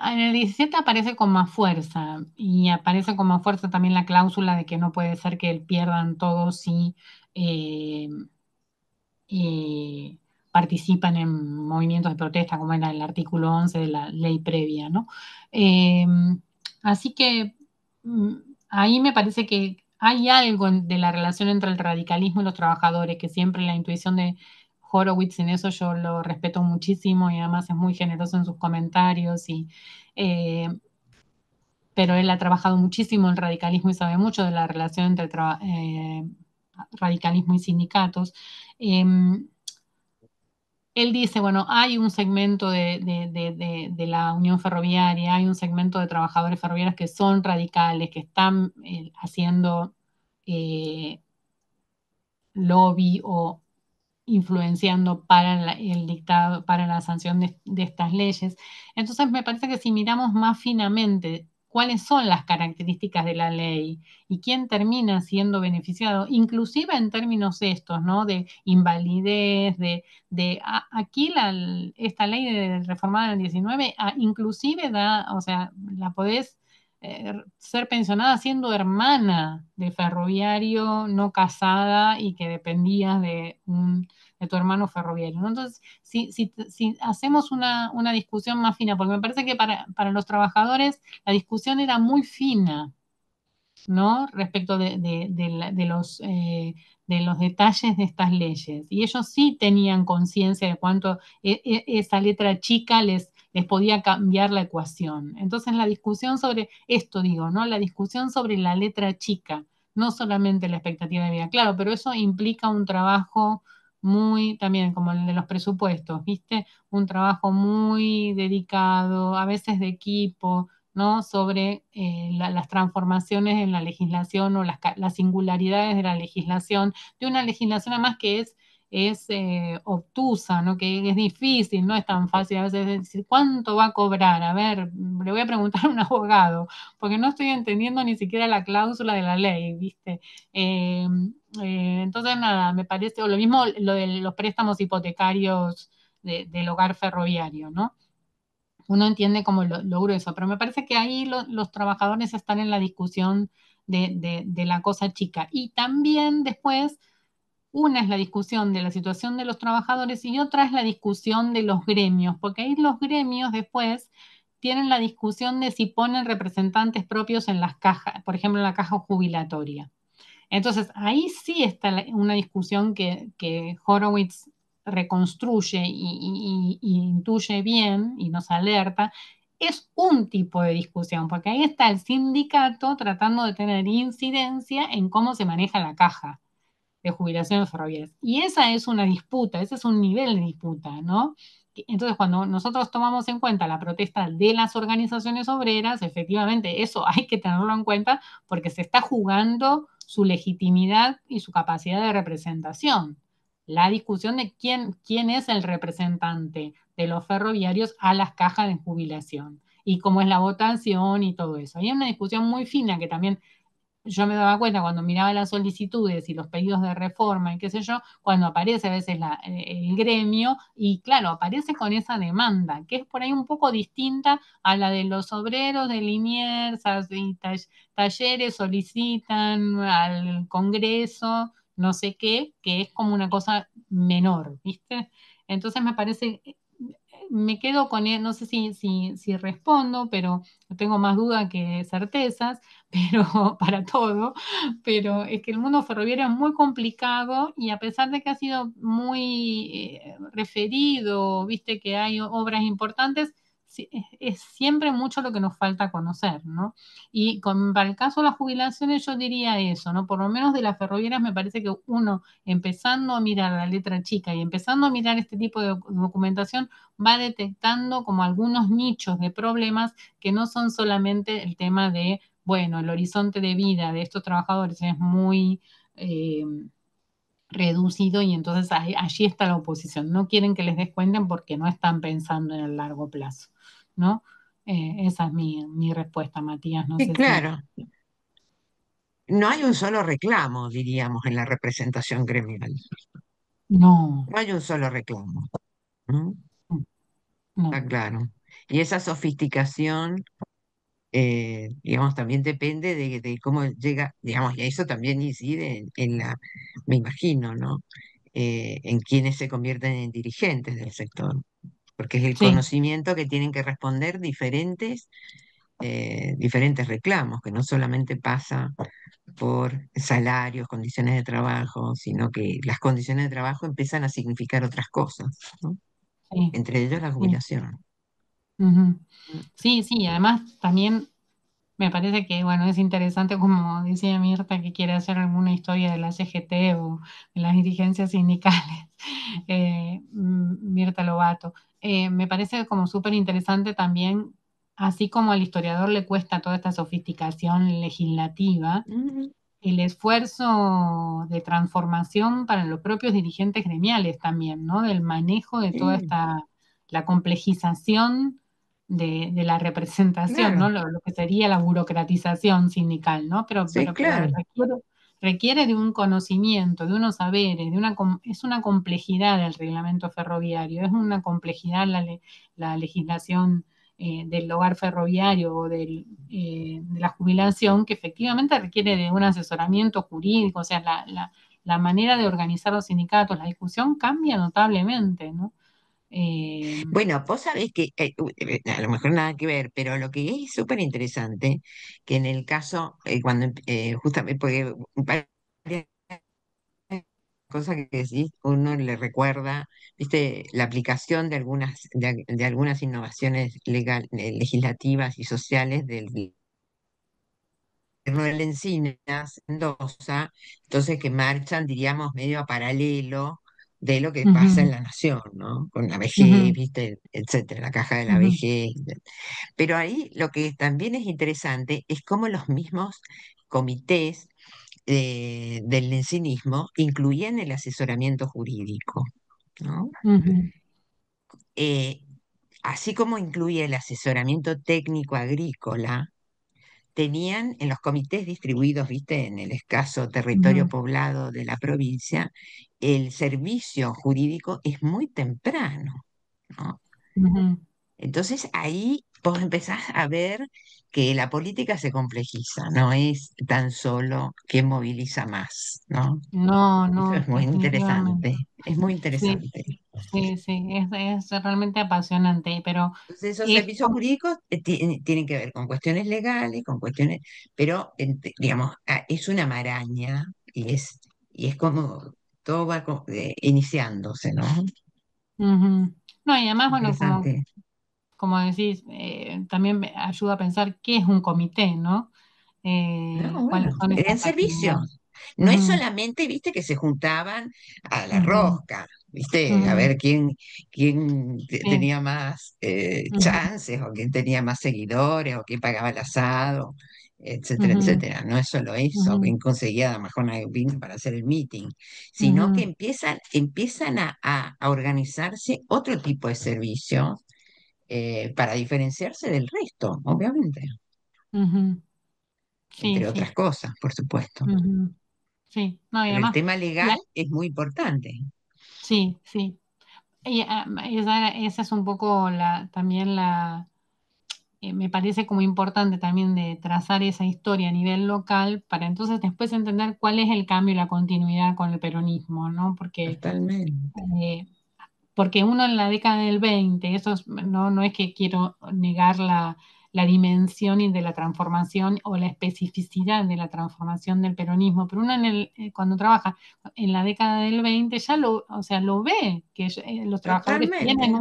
en el 17 aparece con más fuerza y aparece con más fuerza también la cláusula de que no puede ser que pierdan todos si eh, participan en movimientos de protesta, como era el artículo 11 de la ley previa, ¿no? Eh, Así que mm, ahí me parece que hay algo de la relación entre el radicalismo y los trabajadores, que siempre la intuición de Horowitz en eso yo lo respeto muchísimo y además es muy generoso en sus comentarios eh, pero él ha trabajado muchísimo en radicalismo y sabe mucho de la relación entre radicalismo y sindicatos. Eh, Él dice, bueno, hay un segmento de la Unión Ferroviaria, hay un segmento de trabajadores ferroviarios que son radicales, que están haciendo eh, lobby o influenciando para el dictado, para la sanción de estas leyes. Entonces, me parece que si miramos más finamente cuáles son las características de la ley y quién termina siendo beneficiado, inclusive en términos estos, ¿no? De invalidez, aquí esta ley reformada en el 19, inclusive da, o sea, la podés ser pensionada siendo hermana de ferroviario, no casada y que dependías de tu hermano ferroviario, ¿no? Entonces, si hacemos una discusión más fina, porque me parece que para los trabajadores la discusión era muy fina, ¿no? Respecto de los detalles de estas leyes. Y ellos sí tenían conciencia de cuánto esa letra chica les podía cambiar la ecuación. Entonces, la discusión sobre esto, digo, ¿no? La discusión sobre la letra chica, no solamente la expectativa de vida. Claro, pero eso implica un trabajo muy, también como el de los presupuestos, ¿viste? Un trabajo muy dedicado, a veces de equipo, ¿no? Sobre las transformaciones en la legislación o las singularidades de la legislación, de una legislación además que es obtusa, ¿no? Que es difícil, no es tan fácil a veces decir cuánto va a cobrar. A ver, le voy a preguntar a un abogado, porque no estoy entendiendo ni siquiera la cláusula de la ley, ¿viste? Entonces, nada, me parece, o lo mismo lo de los préstamos hipotecarios del hogar ferroviario, ¿no? Uno entiende como lo grueso, pero me parece que ahí los trabajadores están en la discusión de la cosa chica. Y también después, una es la discusión de la situación de los trabajadores y otra es la discusión de los gremios, porque ahí los gremios después tienen la discusión de si ponen representantes propios en las cajas, por ejemplo, en la caja jubilatoria. Entonces, ahí sí está una discusión que Horowitz reconstruye y intuye bien y nos alerta. Es un tipo de discusión, porque ahí está el sindicato tratando de tener incidencia en cómo se maneja la caja de jubilaciones ferroviarias. Y esa es una disputa, ese es un nivel de disputa, ¿no? Entonces, cuando nosotros tomamos en cuenta la protesta de las organizaciones obreras, efectivamente eso hay que tenerlo en cuenta porque se está jugando su legitimidad y su capacidad de representación. La discusión de quién es el representante de los ferroviarios a las cajas de jubilación y cómo es la votación y todo eso. Hay una discusión muy fina que también yo me daba cuenta cuando miraba las solicitudes y los pedidos de reforma y qué sé yo, cuando aparece a veces el gremio y claro, aparece con esa demanda, que es por ahí un poco distinta a la de los obreros de Liniers y talleres solicitan al Congreso, no sé qué, que es como una cosa menor, ¿viste? Entonces me parece, me quedo con él, no sé si respondo, pero tengo más duda que certezas, pero para todo, pero es que el mundo ferroviario es muy complicado y a pesar de que ha sido muy referido, viste que hay obras importantes, es siempre mucho lo que nos falta conocer, ¿no? Y para el caso de las jubilaciones yo diría eso, ¿no? Por lo menos de las ferroviarias me parece que uno empezando a mirar la letra chica y empezando a mirar este tipo de documentación va detectando como algunos nichos de problemas que no son solamente el tema de, bueno, el horizonte de vida de estos trabajadores es muy eh, reducido y entonces allí está la oposición. No quieren que les descuenten porque no están pensando en el largo plazo, ¿no? Esa es mi respuesta, Matías. No Sí, sé si... claro. No hay un solo reclamo, diríamos, en la representación gremial. No, No hay un solo reclamo. ¿No? no, Está claro. Y esa sofisticación, digamos, también depende de cómo llega, digamos, y eso también incide en la, me imagino, ¿no? En quienes se convierten en dirigentes del sector, porque es el sí, conocimiento que tienen que responder diferentes reclamos, que no solamente pasa por salarios, condiciones de trabajo, sino que las condiciones de trabajo empiezan a significar otras cosas, ¿no? sí, Entre ellos la sí. jubilación. Ujú. Mm. Sí, sí, además también me parece que, bueno, es interesante, como decía Mirta, que quiere hacer alguna historia de la CGT o de las dirigencias sindicales, Mirta Lobato. Me parece como súper interesante también, así como al historiador le cuesta toda esta sofisticación legislativa, Mm, el esfuerzo de transformación para los propios dirigentes gremiales también, ¿no? Del manejo de toda sí, esta, la complejización de la representación, ¿no? claro, Lo que sería la burocratización sindical, ¿no? sí, Pero claro. requiere de un conocimiento, de unos saberes, es una complejidad el reglamento ferroviario, es una complejidad la legislación del hogar ferroviario o de la jubilación que efectivamente requiere de un asesoramiento jurídico, o sea, la manera de organizar los sindicatos, la discusión cambia notablemente, ¿no? Eh, Bueno, vos sabés que, a lo mejor nada que ver, pero lo que es súper interesante, que en el caso, justamente, porque varias cosas que decís, uno le recuerda, viste, la aplicación de algunas innovaciones legislativas y sociales del gobierno de Encinas, Mendoza, entonces que marchan, diríamos, medio a paralelo de lo que pasa en ujú, la nación, ¿no? Con la vejez, ujú, viste, etcétera, la caja de la ujú, vejez. Pero ahí lo que también es interesante es cómo los mismos comités del encinismo incluían el asesoramiento jurídico, ¿no? ujú, Eh, Así como incluía el asesoramiento técnico agrícola, tenían en los comités distribuidos, viste, en el escaso territorio ujú, poblado de la provincia, el servicio jurídico es muy temprano, ¿no? ujú. Entonces ahí vos empezás a ver que la política se complejiza, no es tan solo quién moviliza más, ¿no? No, Eso no, es muy definitivamente. interesante, es muy Sí, interesante. sí, sí, es realmente apasionante, pero Entonces esos es servicios jurídicos tienen que ver con cuestiones legales, con cuestiones, pero digamos, es una maraña y es como todo va iniciándose, ¿no? ujú. No, y además, bueno, Interesante. como decís, también me ayuda a pensar qué es un comité, ¿no? No, ¿Cuáles bueno, son eran estas actividades? servicios. No es Ujú, solamente, viste, que se juntaban a la ujú, rosca, viste, a ujú, ver quién sí, tenía más ujú, chances, o quién tenía más seguidores, o quién pagaba el asado, etcétera, ujú, etcétera. No es solo eso, ujú, quién conseguía a lo mejor una vino para hacer el meeting, sino que ujú, empiezan a organizarse otro tipo de servicios para diferenciarse del resto, obviamente, ujú. Sí, entre otras sí, cosas, por supuesto. ujú, sí, no, y Pero el además, tema y legal es muy importante. sí, sí. Y esa es un poco también me parece como importante también de trazar esa historia a nivel local para entonces después entender cuál es el cambio y la continuidad con el peronismo, ¿no? Totalmente. Eh, porque uno en la década del 20, no es que quiero negar la dimensión y de la transformación o la especificidad de la transformación del peronismo, pero uno cuando trabaja en la década del 20 ya o sea, lo ve, que los trabajadores Totalmente. tienen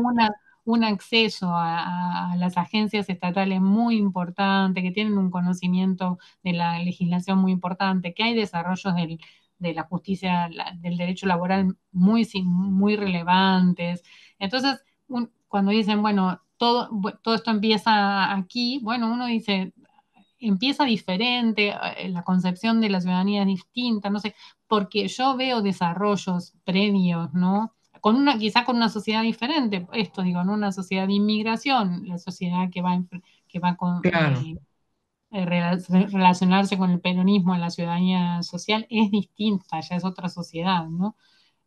un acceso a las agencias estatales muy importante, que tienen un conocimiento de la legislación muy importante, que hay desarrollos de la justicia, del derecho laboral muy relevantes. Entonces, cuando dicen, bueno, todo esto empieza aquí, bueno, uno dice, empieza diferente, la concepción de la ciudadanía es distinta, no sé, porque yo veo desarrollos previos, ¿no? Quizá con una sociedad diferente, esto digo, ¿no? Una sociedad de inmigración, la sociedad que va con, Claro. relacionarse con el peronismo en la ciudadanía social es distinta, ya es otra sociedad, ¿no?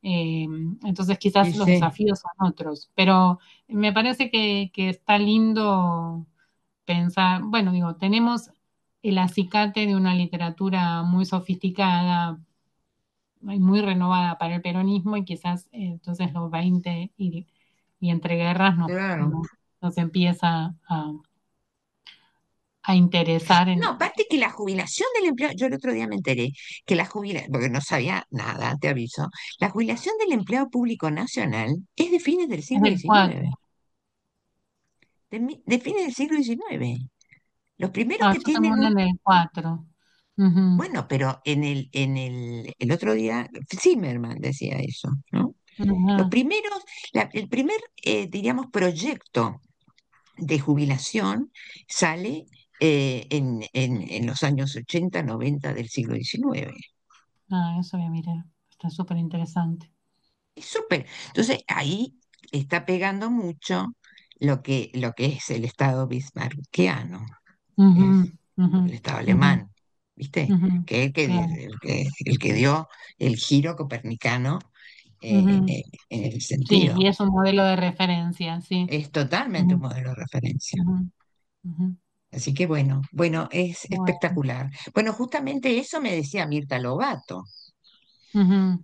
Entonces quizás Y los sí, desafíos son otros, pero me parece que está lindo pensar, bueno, digo, tenemos el acicate de una literatura muy sofisticada y muy renovada para el peronismo y quizás entonces los 20 y entre guerras claro. nos empieza a interesar No, en... aparte que la jubilación del empleado, yo el otro día me enteré que la jubilación, porque no sabía nada, te aviso, la jubilación del empleado público nacional es de fines del Es siglo del 4. XIX, de fines del siglo XIX. Los primeros Ah, que yo tengo tienen una un, en el 4. Ujú, bueno, pero el otro día, Zimmerman decía eso, ¿no? Los ajá, primeros, el primer, diríamos, proyecto de jubilación sale en los años 80 90 del siglo XIX. eso voy a mirar. Está súper interesante. Es súper. Entonces ahí está pegando mucho lo que es el Estado bismarckiano, Ujú, es ujú, el Estado ujú, alemán, ¿viste? ujú, Que es claro. el que dio el giro copernicano Ujú. en el Sí, sentido. y es un modelo de referencia, sí. Es totalmente un Ujú, modelo de referencia. ujú, ujú. Así que bueno, es Bueno, espectacular. Bueno, justamente eso me decía Mirta Lobato, ujú.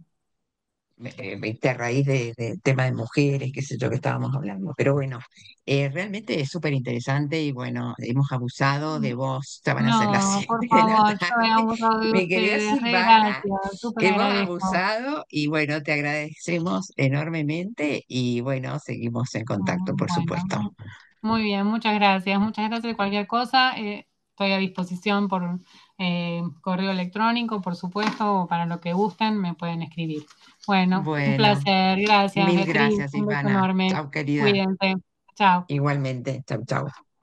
viste, a raíz del tema de mujeres, qué sé yo, que estábamos hablando. Pero bueno, realmente es súper interesante y bueno, hemos abusado de vos, ya van a ser las No, 7 por de la favor, yo he tarde. abusado de Mi querida ustedes. Re Silvana, gracias, súper hemos agradezco. abusado y bueno, te agradecemos enormemente y bueno, seguimos en contacto, por Bueno, supuesto. muy bien, muchas gracias. Muchas gracias. Cualquier cosa, estoy a disposición por correo electrónico, por supuesto, o para lo que gusten, me pueden escribir. Bueno, un Bueno, placer. Gracias, mil Beatriz. gracias, Un beso Silvana. enorme. Chau, querida. Cuídense. Chao. Igualmente. Chau, chau.